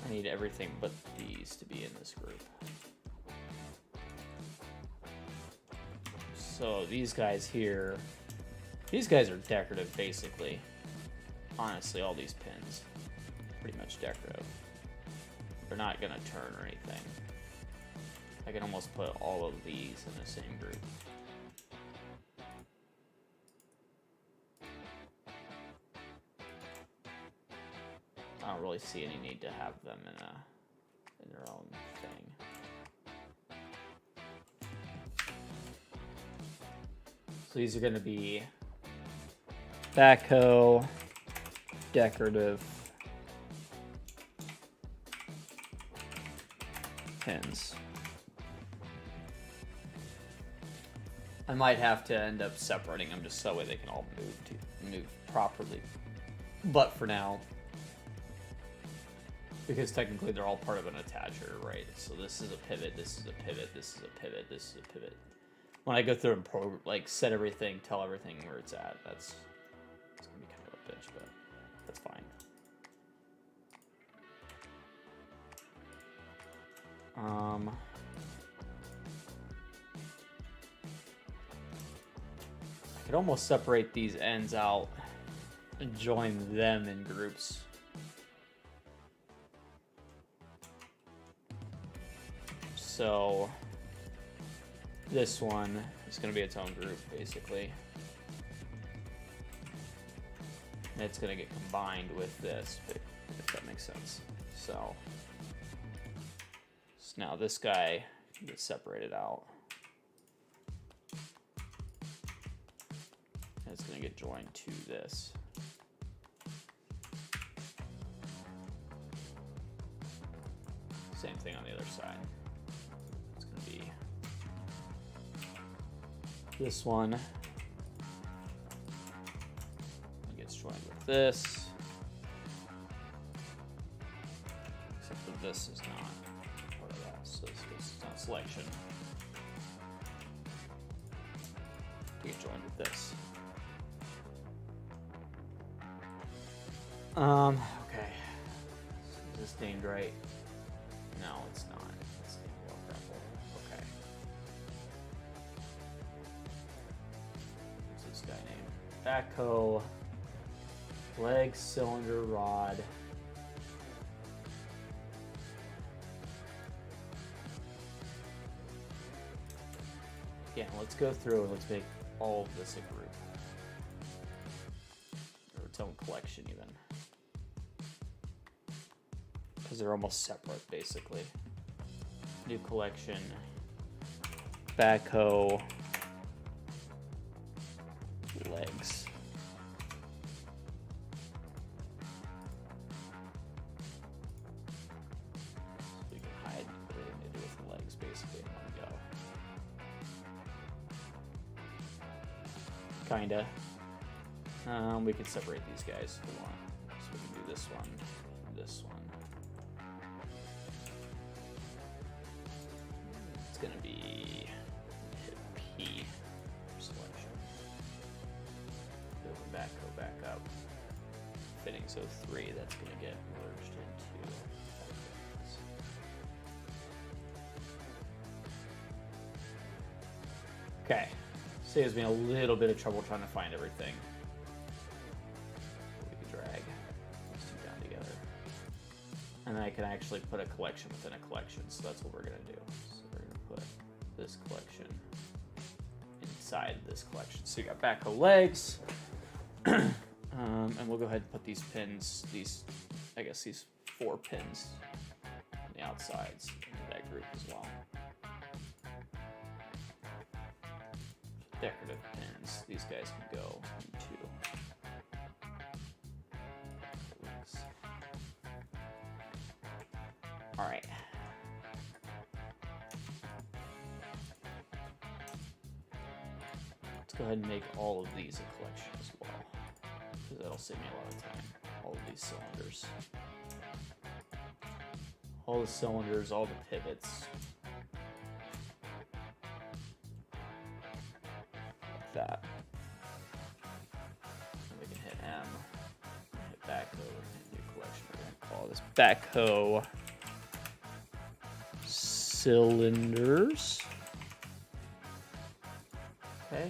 [SPEAKER 1] I need everything but these to be in this group. So these guys here, these guys are decorative basically. Honestly, all these pins, pretty much decorative. They're not gonna turn or anything. I can almost put all of these in the same group. I don't really see any need to have them in their own thing. So these are going to be backhoe, decorative pins. I might have to end up separating them just so that way they can all move properly. But for now, because technically they're all part of an attacher, right? So this is a pivot, this is a pivot, this is a pivot, this is a pivot. When I go through and like set everything, tell everything where it's at, it's gonna be kind of a bitch, but that's fine. I could almost separate these ends out and join them in groups. So this one is going to be its own group, basically. And it's going to get combined with this, if that makes sense. So now this guy gets separated out. And it's going to get joined to this. Same thing on the other side. This one gets joined with this, except for this is not part of that, so this is not selection. To get joined with this. Okay. Is this named right? No, it's not. It's named real crumple. Okay. What's this guy named? Backhoe, leg cylinder rod. Yeah, let's go through and let's make all of this a group. Or its own collection even. Because they're almost separate, basically. New collection. Backhoe. Legs. So we can hide everything to do with the legs, basically, in one go. kinda. We can separate these guys if we want. So we can do this one, this one. It's gonna be hit P for selection. Build the backhoe back up. Fittings 03, that's gonna get merged into. Okay, saves me a little bit of trouble trying to find everything. We can drag these two down together. And then I can actually put a collection within a collection, so that's what we're gonna do. So we're gonna put this collection inside this collection. So you got backhoe legs, and we'll go ahead and put these pins, these 4 pins on the outsides into that group as well. Decorative pins. These guys can go into legs. All right. Let's go ahead and make all of these a collection as well, because that'll save me a lot of time. All of these cylinders. All the cylinders, all the pivots. That. And we can hit M, hit backhoe, new collection. We're going to call this backhoe cylinders. Okay.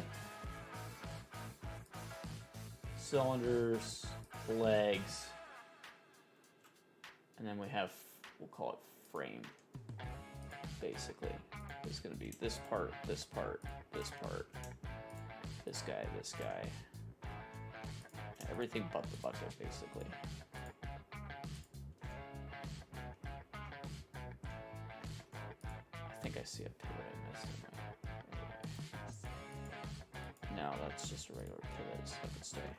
[SPEAKER 1] Cylinders, legs, and then we have, we'll call it frame, basically. It's going to be this part, this part, this part. This guy, everything but the bucket, basically. I think I see a pivot I missed in my. No, that's just a regular pivot, so it can stay.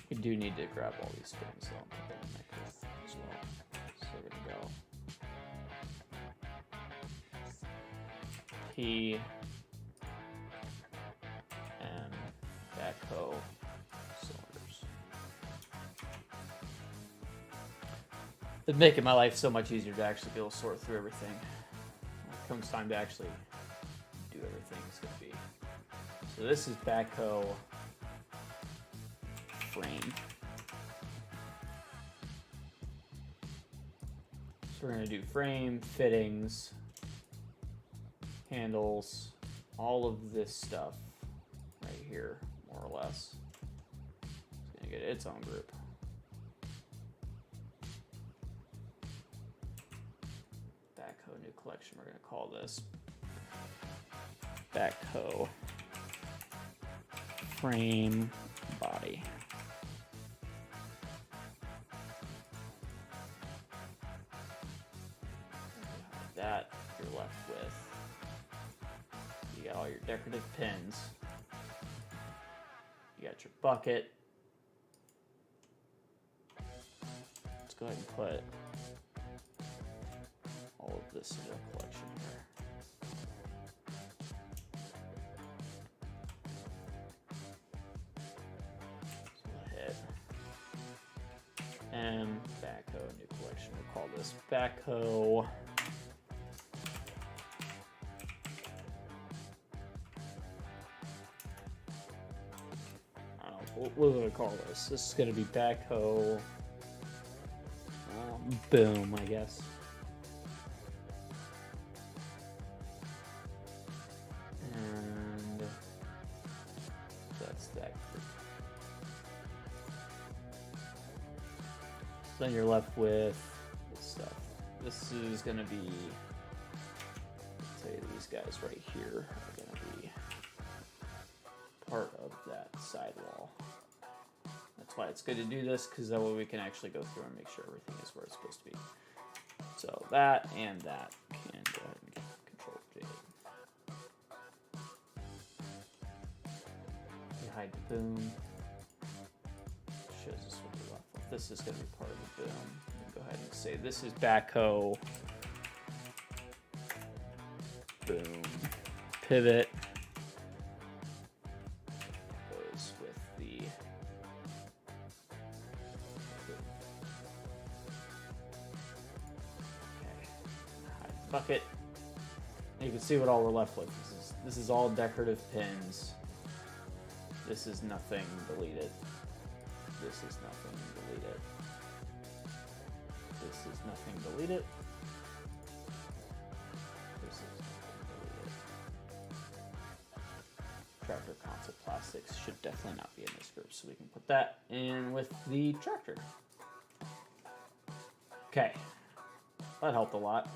[SPEAKER 1] We do need to grab all these things, so I'll put them in my curve as well. So we're gonna go P. Backhoe cylinders. It's making my life so much easier to actually be able to sort through everything. When it comes time to actually do everything, it's going to be. So this is backhoe frame. So we're going to do frame, fittings, handles, all of this stuff right here. More or less. It's going to get its own group. Backhoe new collection. We're going to call this backhoe frame body. That you're left with. You got all your decorative pins. You got your bucket. Let's go ahead and put all of this into a collection here. So we'll hit M, backhoe, new collection. We'll call this backhoe. What are we going to call this? This is going to be backhoe boom, I guess. And that's that group. So then you're left with this stuff. This is going to be, let's say these guys right here are going to be part of that sidewall. That's why it's good to do this, because that way we can actually go through and make sure everything is where it's supposed to be. So that and that can go ahead and control J. We hide the boom. Shows us what we're left with. This is going to be part of the boom. Go ahead and say this is backhoe boom pivot Fuck it. You can see what all we're left with. This is all decorative pins. This is nothing. Delete it. This is nothing. Delete it. This is nothing. Delete it. This is nothing. Delete it. Tractor console plastics should definitely not be in this group, so we can put that in with the tractor. Okay. That helped a lot.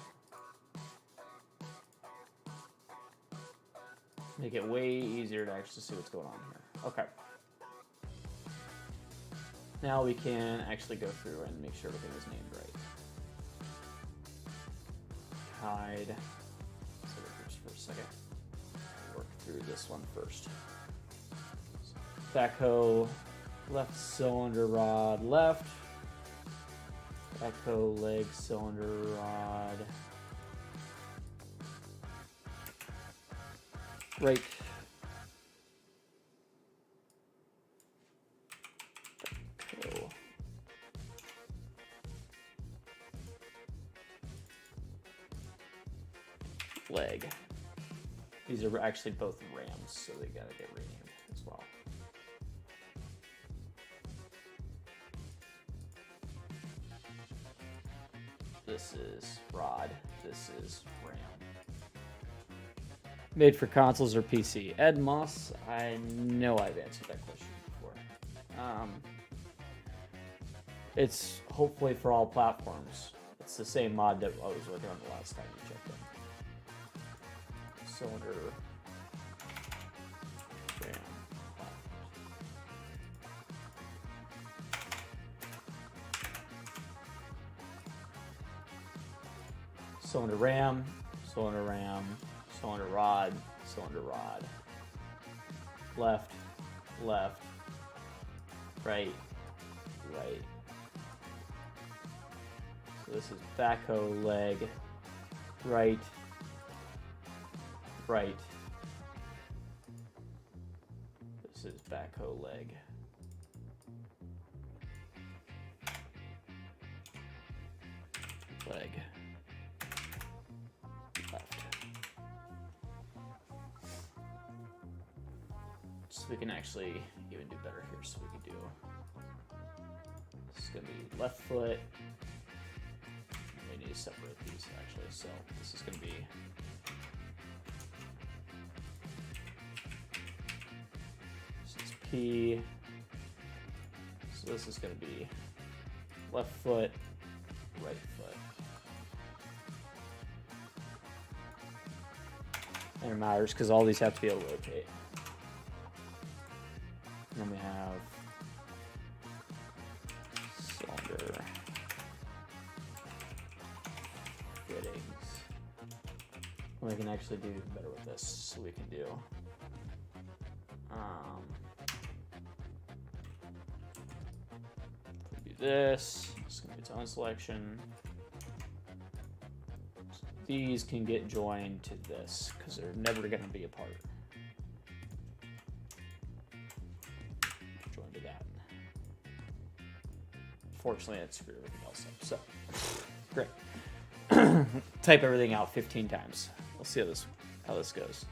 [SPEAKER 1] Make it way easier to actually see what's going on here. Okay. Now we can actually go through and make sure everything is named right. Hide. Let's look at this for a second. Work through this one first. Backhoe, left cylinder rod, left. Backhoe leg cylinder rod. Right. Backhoe. Leg. These are actually both rams, so they gotta get renamed as well. This is rod. This is ram. Made for consoles or PC? Ed Moss, I know I've answered that question before. It's hopefully for all platforms. It's the same mod that I was working on the last time you checked in. Cylinder ram. Cylinder ram, cylinder ram, cylinder rod, cylinder rod. Left, left, right, right. So this is backhoe leg, right, right. This is backhoe leg. Leg. Left. So we can actually even do better here. So we can do, this is going to be left foot. We need to separate these actually. So this is going to be P. So this is going to be left foot, right foot. And it matters because all these have to be able to rotate. And then we have cylinder fittings. We can actually do better with this. So we can do this. It's going to be its own selection. So these can get joined to this because they're never going to be apart. Joined to that. Fortunately, it screwed everything else up. So, great. Type everything out 15 times. We'll see how this goes.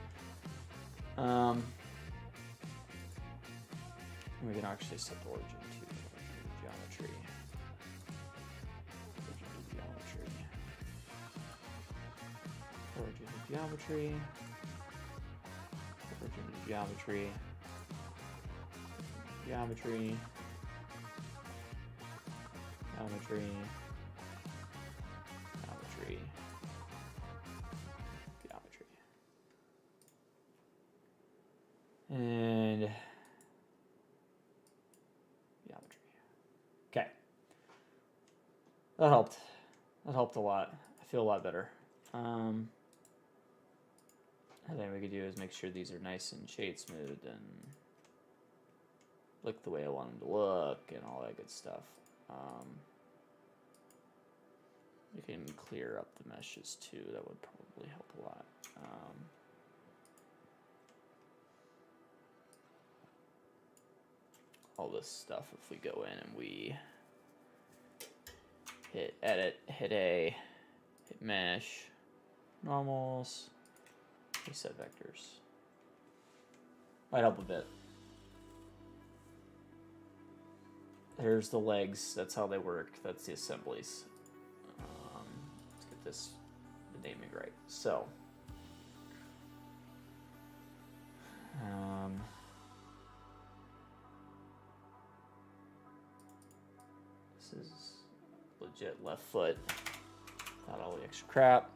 [SPEAKER 1] We can actually set the origin to geometry. Origin to geometry. Origin to geometry. Geometry. Geometry. Geometry. Geometry. And geometry. Okay. That helped. That helped a lot. I feel a lot better. I think we could do is make sure these are nice and shade smooth and look the way I want them to look and all that good stuff. We can clear up the meshes too. That would probably help a lot. All this stuff, if we go in and we hit edit, hit A, hit mesh, normals, reset vectors. Might help a bit. Here's the legs. That's how they work. That's the assemblies. Let's get this the naming right. So, this is legit left foot. Not all the extra crap.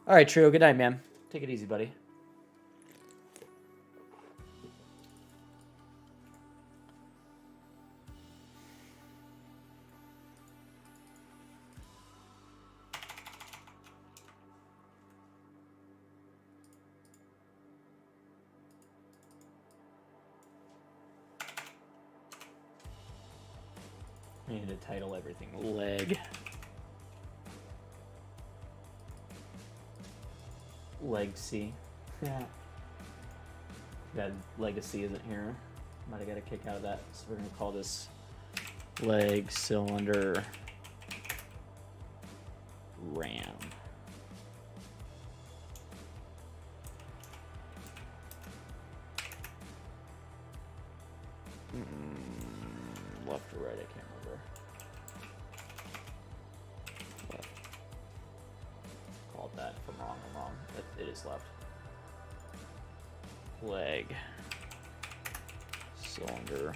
[SPEAKER 1] All right, Trio. Good night, man. Take it easy, buddy. I need to title everything leg. Legacy. Yeah. That legacy isn't here. Might have got a kick out of that. So we're gonna call this leg cylinder ram. Left or right, I can't remember. Left. Called that. If I'm wrong, I'm wrong. It is left. Leg. Cylinder.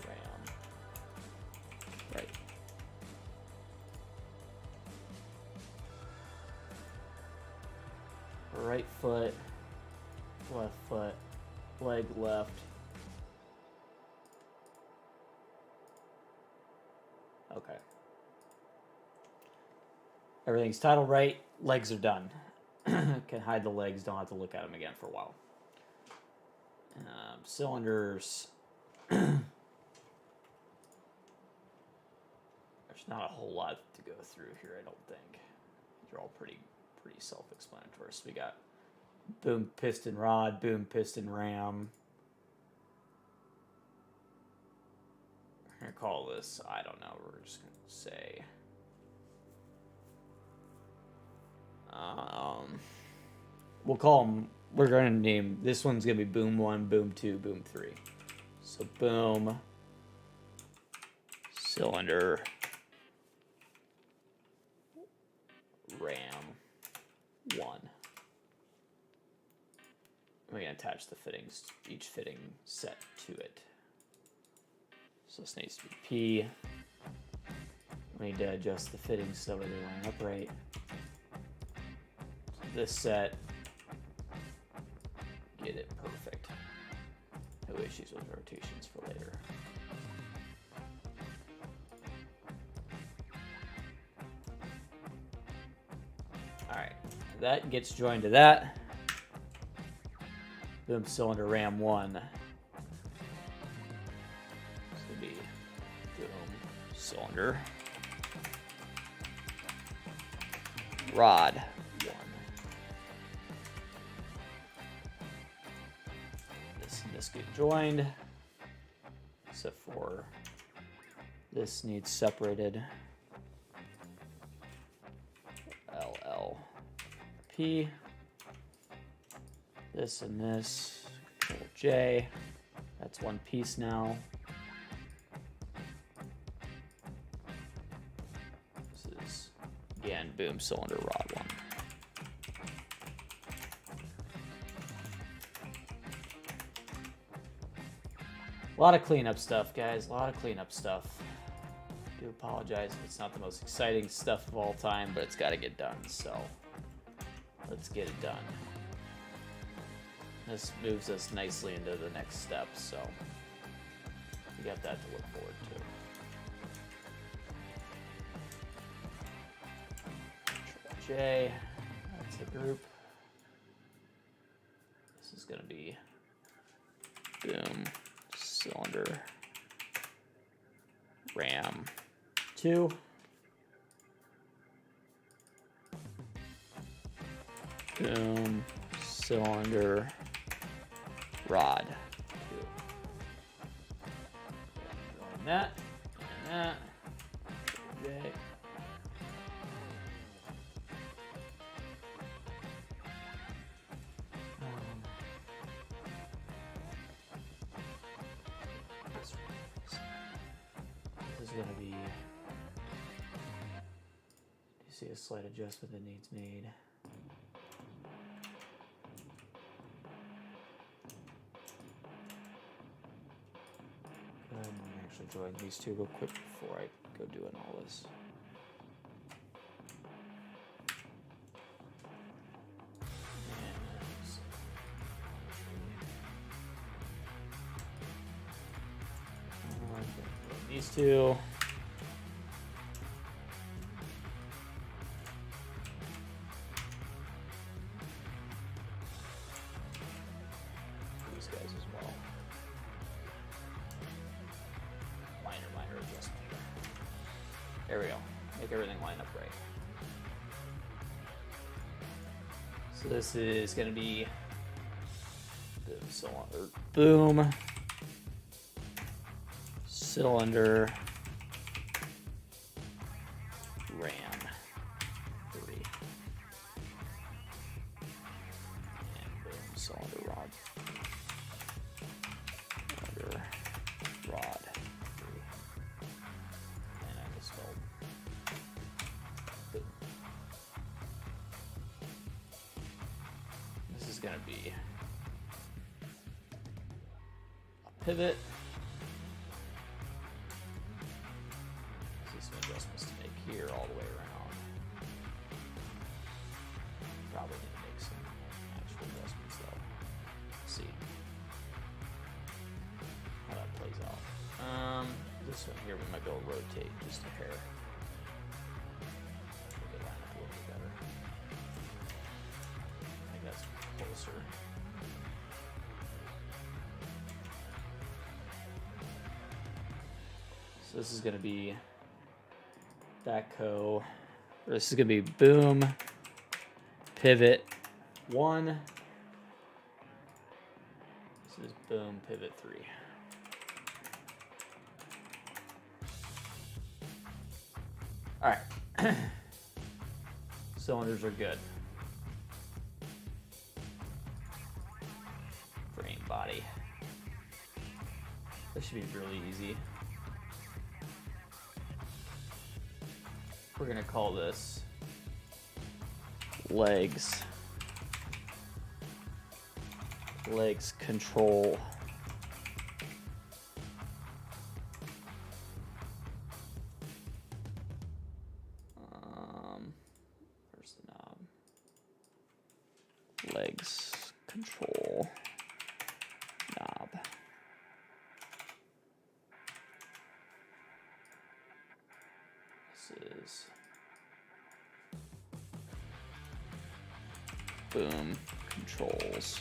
[SPEAKER 1] Ram. Right. Right foot. Left foot. Leg left. Okay. Everything's titled right. Legs are done. Can hide the legs. Don't have to look at them again for a while. Cylinders. There's not a whole lot to go through here, I don't think. They're all pretty self-explanatory. So we got boom piston rod, boom piston ram. We're gonna call this, I don't know, we're just gonna say we'll call them, we're gonna name, this one's gonna be boom 1, boom 2, boom 3. So boom cylinder ram 1. We're gonna attach the fittings, each fitting set to it. So this needs to be P. We need to adjust the fittings so they line up right. So this set, get it perfect. No issues with rotations for later. All right, that gets joined to that. Boom cylinder ram 1. Cylinder rod 1. This and this get joined, except for this needs separated. LLP. This and this. Control J. That's one piece now. Again, boom cylinder rod 1. A lot of cleanup stuff, guys. A lot of cleanup stuff. I do apologize if it's not the most exciting stuff of all time, but it's got to get done. So let's get it done. This moves us nicely into the next step. So we got that to look forward to. J, that's the group. This is going to be boom cylinder ram 2. Boom cylinder rod 2. And that, and that. J. going to be, you see a slight adjustment that needs made. I'm actually drawing these two real quick before I go doing all this. These two. These guys as well. Minor adjustment. There we go. Make everything line up right. So this is going to be boom cylinder. Boom. Cylinder. Ram. 3. And boom cylinder rod. Cylinder rod. 3. And I misspelled. Boom. This is going to be a pivot. Some adjustments to make here all the way around. Probably need to make some actual adjustments though. Let's see how that plays out. This one here we might be able to rotate just a hair. Make it line up a little bit better. I think that's closer. So this is going to be backhoe. This is going to be boom, pivot 1. This is boom, pivot 3. All right. Cylinders are good. Frame body. This should be really easy. We're gonna call this legs control. Where's the knob? Legs control knob. This is boom controls.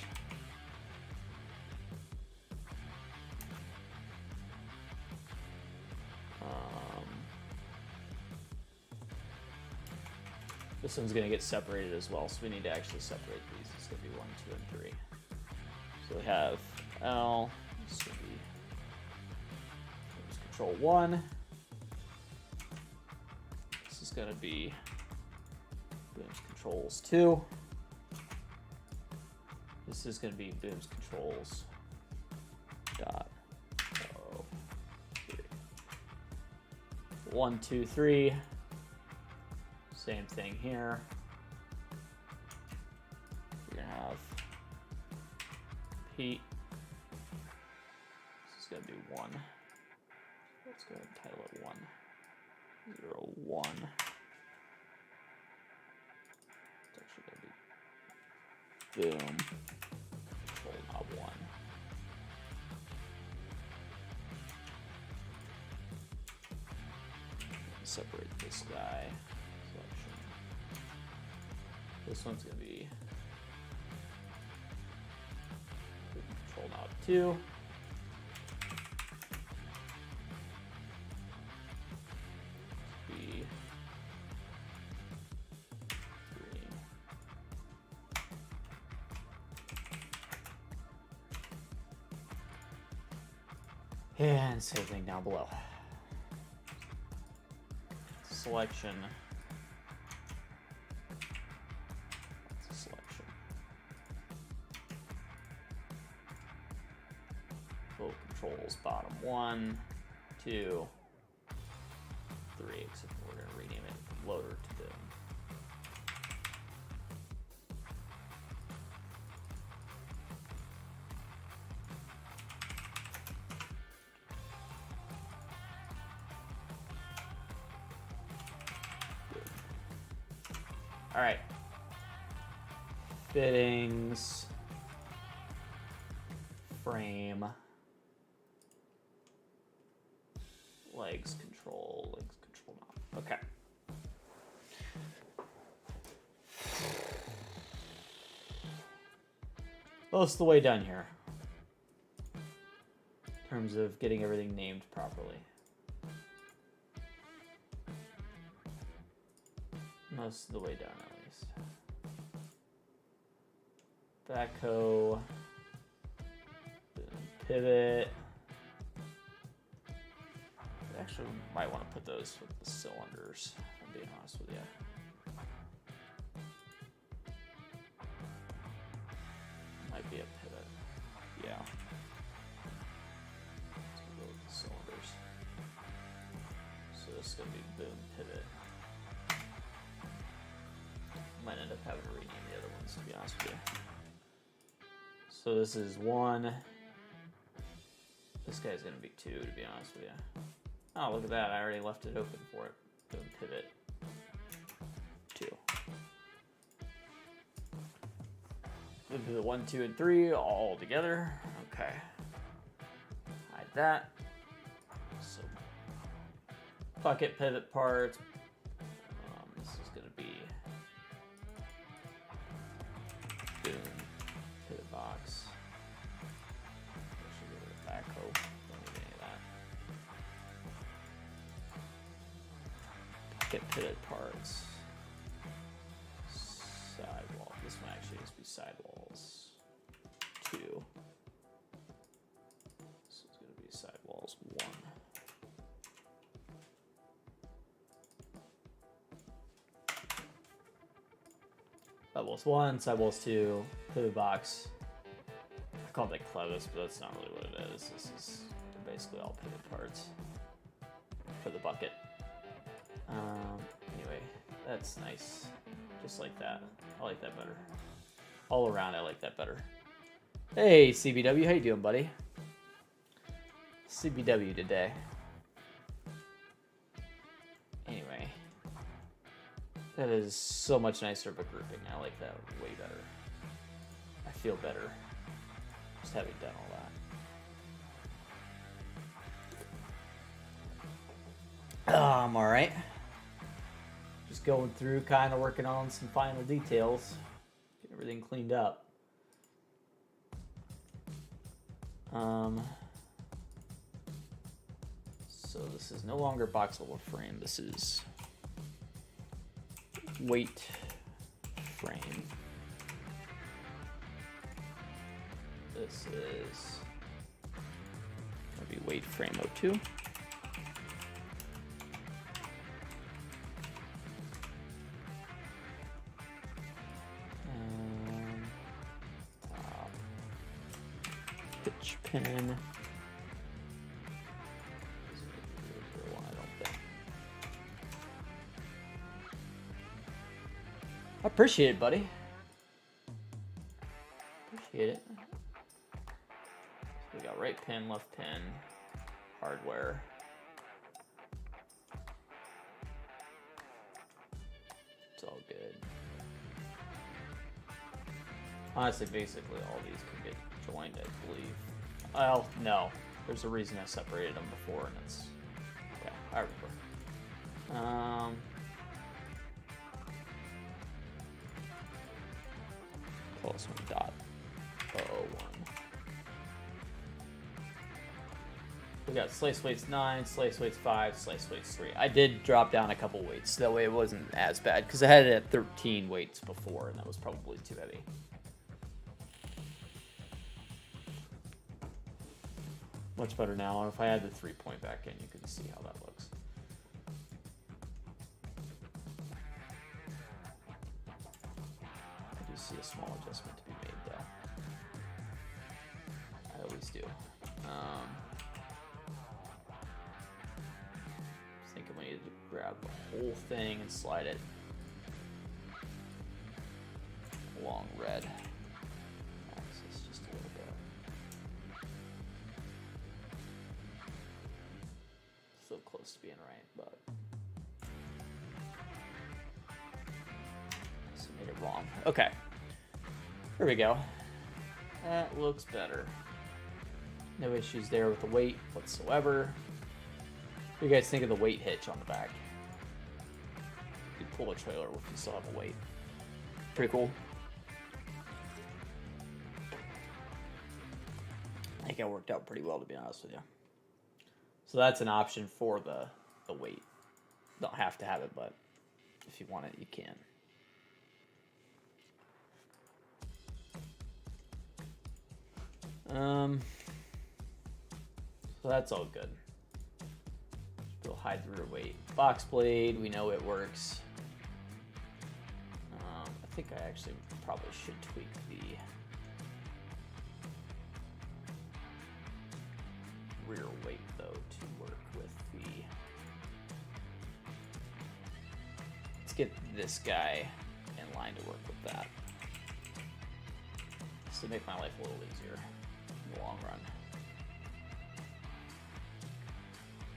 [SPEAKER 1] This one's going to get separated as well, so we need to actually separate these. It's going to be 1, 2, and 3. So we have L. This will be control 1. This is going to be booms controls 2. This is going to be booms controls dot 3. 1, 2, 3. Same thing here. We're gonna have Pete. This is gonna be 1. Let's go ahead and title it 1. 0, 1. It's actually gonna be boom. Control knob 1. Separate this guy. Selection. This one's gonna be control knob 2. Be 3. And same thing down below. Selection. That's a selection. Flow controls bottom 1, 2, 3, except we're going to rename it from loader to boom. All right. Fittings. Frame. Legs control knob. Okay. Most of the way done here. In terms of getting everything named properly. Most of the way down, at least. Backhoe. Pivot. Actually, might want to put those with the cylinders, if I'm being honest with you. Might be a pivot. Yeah. Let's go with the cylinders. So this is going to be boom pivot. Might end up having to rename the other ones, to be honest with you. So this is 1. This guy's going to be 2, to be honest with you. Oh, look at that. I already left it open for it. Boom, pivot. 2. Move to the 1, 2, and 3 all together. Okay. Hide that. So, bucket pivot parts. This is going to be boom, pivot box. Should go with the backhoe. Don't need any of that. Bucket pivot parts. Sidewall. This one actually needs to be sidewalls 2. This is going to be sidewalls 1. Sidewalls 1, sidewalls 2, pivot box. I called it clevis, but that's not really what it is. This is basically all pivot parts for the bucket. Anyway, that's nice. Just like that. I like that better. All around, I like that better. Hey, CBW, how you doing, buddy? CBW today. Anyway. That is so much nicer of a grouping. I like that way better. I feel better just having done all that. I'm alright. Just going through, kind of working on some final details. Get everything cleaned up. So this is no longer box level frame. This is weight frame. This is gonna be weight frame 02. Top pitch pin. I appreciate it, buddy. Appreciate it. So we got right pin, left pin, hardware. It's all good. Honestly, basically all these can get joined, I believe. Well, no. There's a reason I separated them before, and it's... Yeah, I remember. Close one, dot 001. We got slice weights 9, slice weights 5, slice weights 3. I did drop down a couple weights, that way it wasn't as bad, because I had it at 13 weights before, and that was probably too heavy. Much better now, and if I add the 3-point back in, you can see how that looks. See a small adjustment to be made though. I always do. I was thinking we need to grab the whole thing and slide it along red axis just a little bit. So close to being right, but I made it wrong. Okay, here we go. That looks better. No issues there with the weight whatsoever. What do you guys think of the weight hitch on the back? You can pull a trailer if you still have a weight. Pretty cool. I think it worked out pretty well, to be honest with you. So that's an option for the weight. Don't have to have it, but if you want it, you can. So that's all good. We'll hide the rear weight. Box blade, we know it works. I think I actually probably should tweak the rear weight though to work with the. Let's get this guy in line to work with that. This will make my life a little easier in the long run.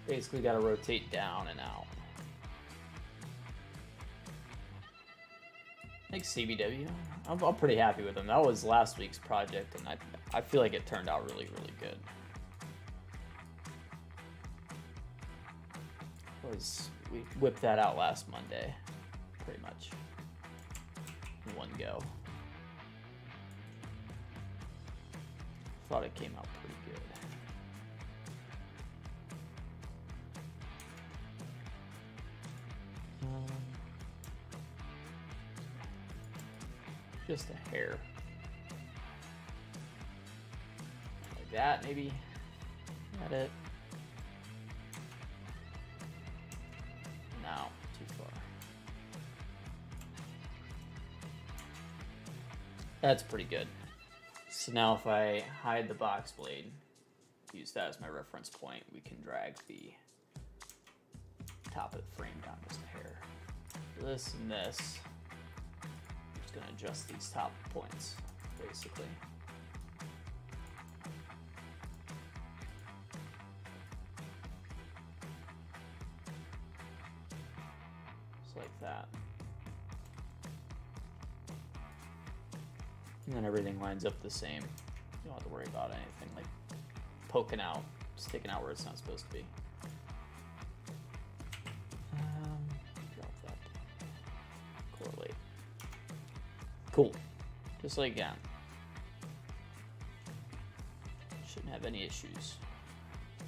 [SPEAKER 1] Basically got to rotate down and out. Thanks, CBW. I'm pretty happy with them. That was last week's project, and I feel like it turned out really, really good. We whipped that out last Monday, pretty much, in one go. Thought it came out pretty good. Just a hair. Like that, maybe. Got it. No, too far. That's pretty good. So now if I hide the box blade, use that as my reference point, we can drag the top of the frame down just a hair. This and this. Going to adjust these top points, basically. Just like that. And then everything lines up the same. You don't have to worry about anything like poking out, sticking out where it's not supposed to be. Drop that. Correlate. Cool. Just like that. Shouldn't have any issues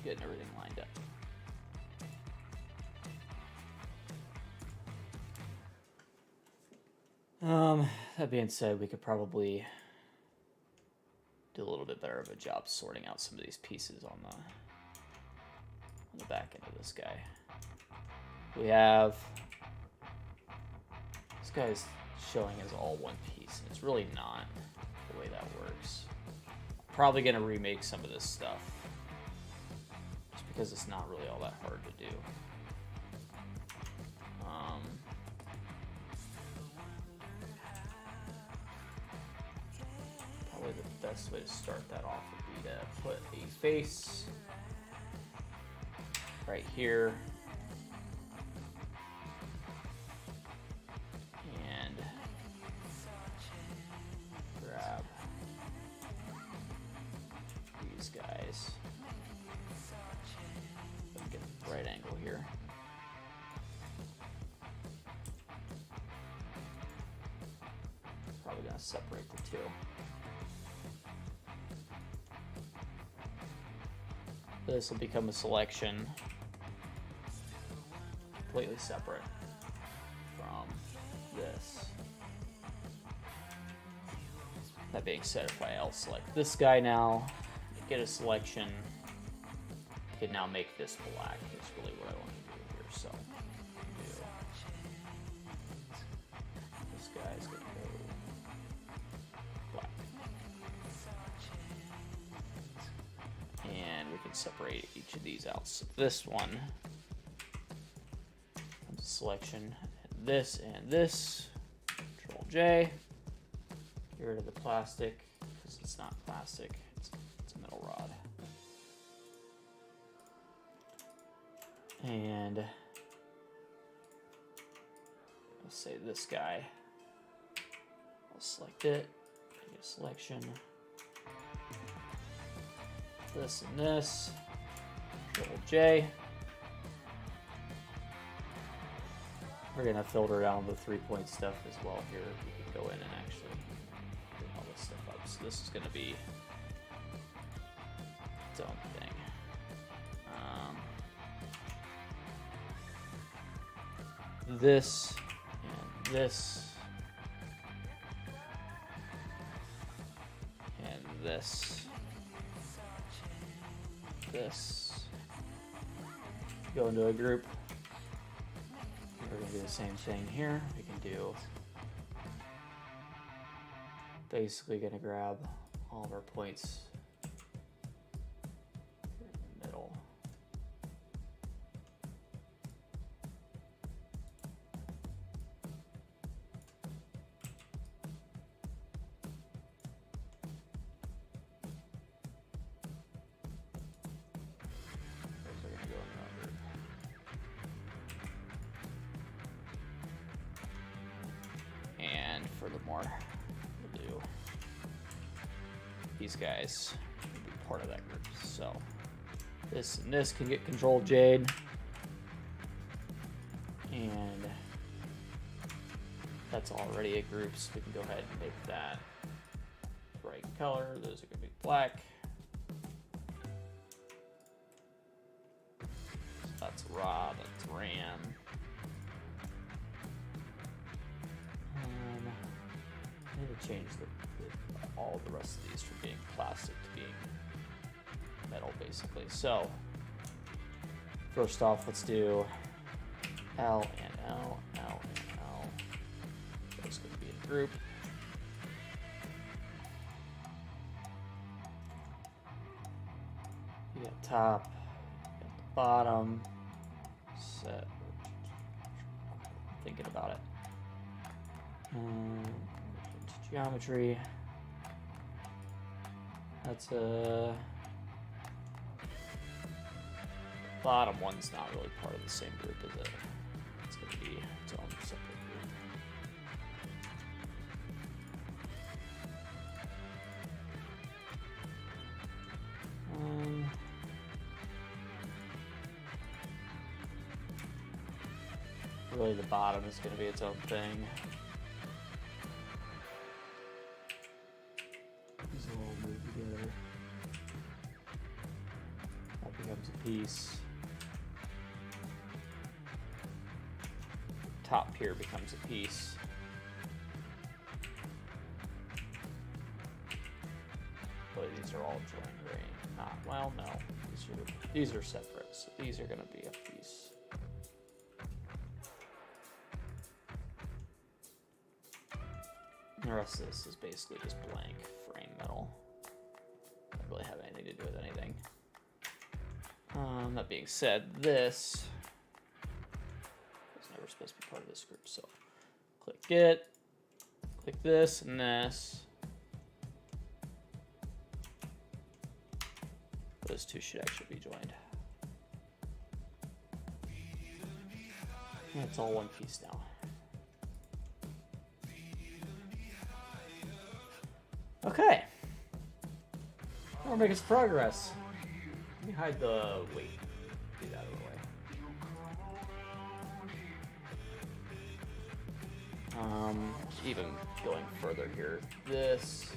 [SPEAKER 1] getting everything lined up. That being said, we could probably do a little bit better of a job sorting out some of these pieces on the back end of this guy. We have this guy's showing as all one piece, and it's really not the way that works. Probably gonna remake some of this stuff just because it's not really all that hard to do. Probably the best way to start that off would be to put a face right here. Guys, get the right angle here. Probably gonna separate the two. This will become a selection completely separate from this. That being said, if I'll select this guy now, get a selection, I can now make this black. That's really what I want to do here. So this guy's gonna go black, and we can separate each of these out. So this one, selection, this and this. Control J. Get rid of the plastic because it's not plastic. It's a metal rod. And let's say this guy. I'll select it. Make a selection. This and this. Control J. We're gonna filter down the 3-point stuff as well here. We can go in and actually bring all this stuff up. So this is gonna be its own thing. This and this and this. This. Go into a group. We're going to do the same thing here. We can do, basically going to grab all of our points in the middle. Furthermore, we'll do these guys will be part of that group. So this and this can get Control J, and that's already a group, so we can go ahead and make that bright color. Those are going to be black. So that's rod, that's RAM. I need to change all the rest of these from being plastic to being metal, basically. So, first off, let's do L and L, L and L. That's going to be a group. You got top, you got the bottom, set. Thinking about it. Geometry. That's a bottom one's not really part of the same group, is it? It's going to be its own separate group. Really, the bottom is going to be its own thing. These will all move together. That becomes a piece. Top here becomes a piece. But these are all joined grain. Not well, no. These are separate, so these are going to be a piece. The rest of this is basically just blank frame metal. Doesn't really have anything to do with anything. That being said, this was never supposed to be part of this group, so click it, click this and this. Those two should actually be joined. And it's all one piece now. Okay. We're making some progress. Let me hide the weight. Get out of the way. Even going further here. This.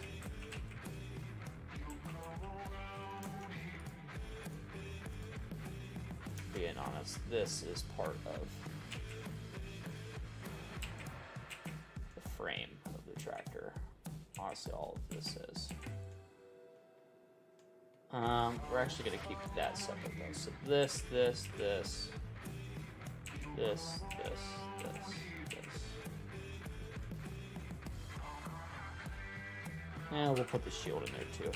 [SPEAKER 1] Being honest, this is part of the frame of the tractor. Honestly, all of this is. We're actually going to keep that separate though. So this. And we'll put the shield in there too.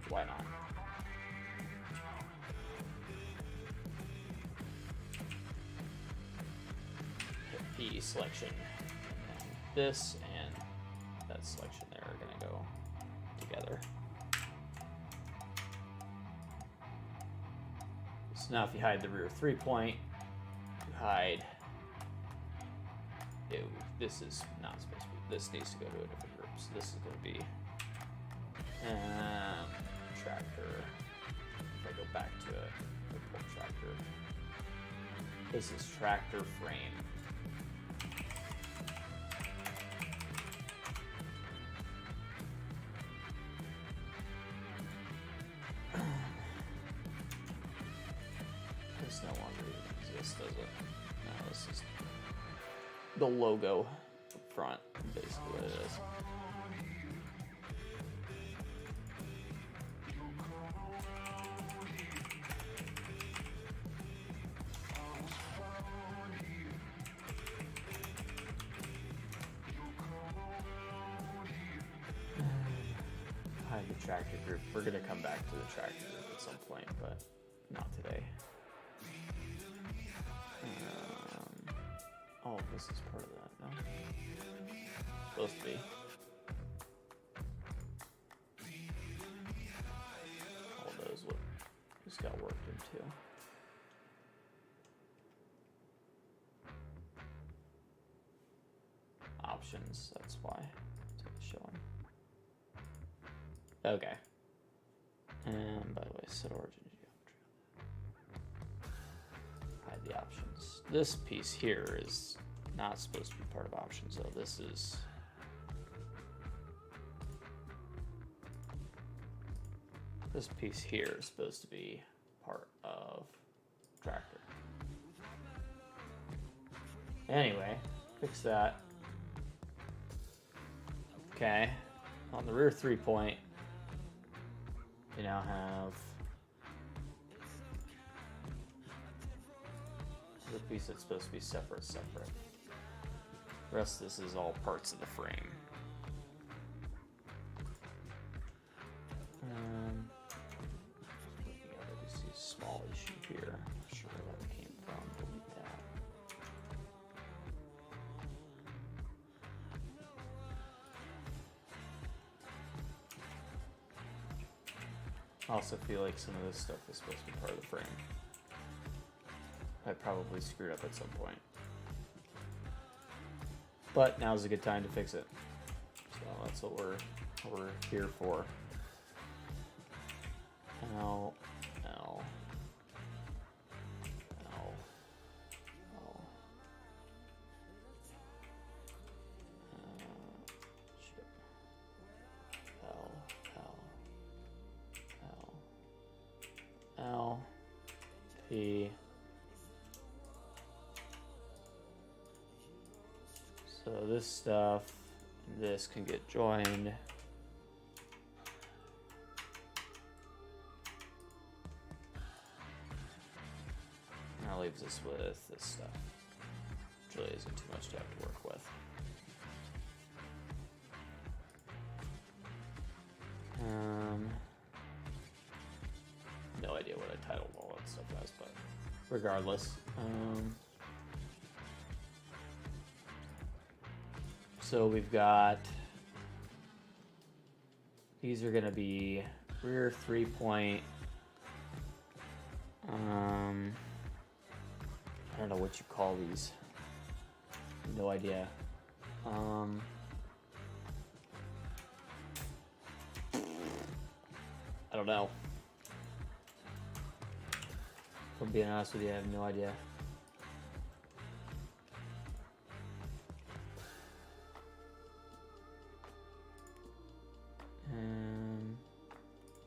[SPEAKER 1] Why not? key selection. And this and that selection there are gonna go together. So now if you hide the rear 3-point, you hide, ew, this is not supposed to be, this needs to go to a different group. So this is gonna be tractor. If I go back to report tractor, this is tractor frame. This no longer even exists, does it? No, this is the logo up front, basically what it is. Hide the tractor group. We're gonna come back to the tractor group at some point, but not today. Oh, this is part of that, no? Supposed to be. All those what just got worked into. Options, that's why it's showing. Okay. And by the way, set origin geometry. Hide the options. This piece here is not supposed to be part of options, though. This is this piece here is supposed to be part of tractor. Anyway, fix that. Okay, on the rear 3-point, you now have the piece that's supposed to be separate. The rest of this is all parts of the frame. Looking at it, you see a small issue here. Not sure where that came from. Delete that. I also feel like some of this stuff is supposed to be part of the frame. I probably screwed up at some point. But now's a good time to fix it. So that's what we're here for. L, L, L, L. Shit. L, L, L, L, P. So this stuff, this can get joined. That leaves us with this stuff, which really isn't too much to have to work with. No idea what I titled all that stuff as, but regardless. So we've got, these are going to be rear 3-point, I don't know what you call these, no idea. I don't know. If I'm being honest with you, I have no idea.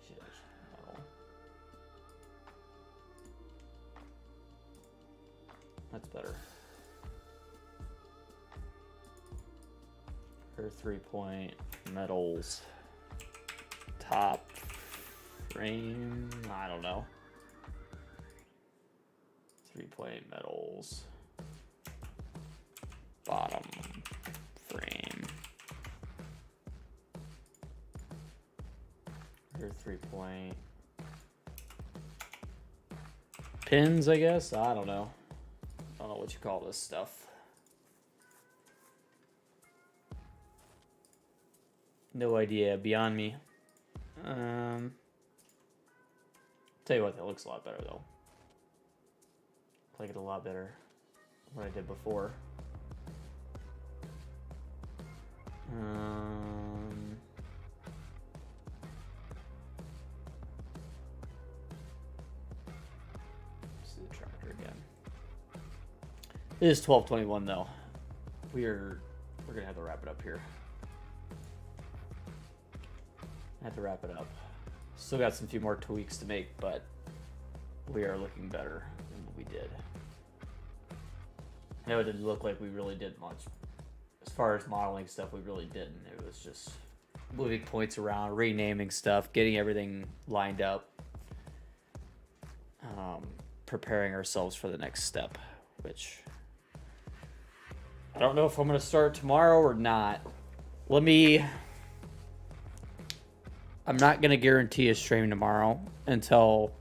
[SPEAKER 1] Shit, no. That's better. Her 3-point metals, top frame, I don't know. 3-point metals, bottom frame. Her 3-point pins, I guess. I don't know. I don't know what you call this stuff. No idea. Beyond me. Tell you what, that looks a lot better though. I like it a lot better than what I did before. See the tractor again. It is 12:21 though. We're gonna have to wrap it up here. I have to wrap it up. Still got some few more tweaks to make, but we are looking better than what we did. I know it didn't look like we really did much. As far as modeling stuff, we really didn't. It was just moving points around, renaming stuff, getting everything lined up, preparing ourselves for the next step, which I don't know if I'm going to start tomorrow or not. I'm not going to guarantee a stream tomorrow until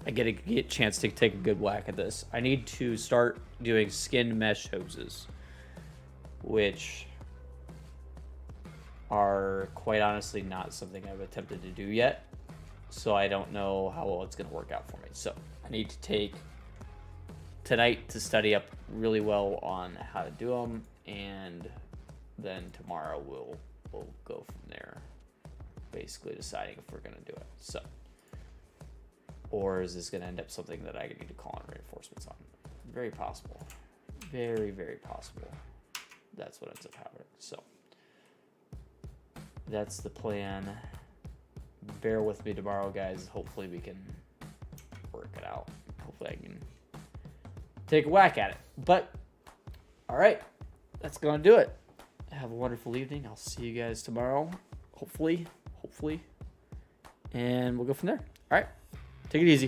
[SPEAKER 1] I get a chance to take a good whack at this. I need to start doing skinned mesh hoses, which are quite honestly not something I've attempted to do yet. So I don't know how well it's going to work out for me. So I need to take tonight to study up really well on how to do them, and then tomorrow we'll go from there, basically deciding if we're going to do it. So, or is this going to end up something that I need to call on reinforcements on? Very possible. Very, very possible. That's what ends up happening. So that's the plan. Bear with me tomorrow, guys. Hopefully we can work it out. Hopefully I can take a whack at it. But all right, that's gonna do it. Have a wonderful evening. I'll see you guys tomorrow. Hopefully, and we'll go from there. All right, take it easy.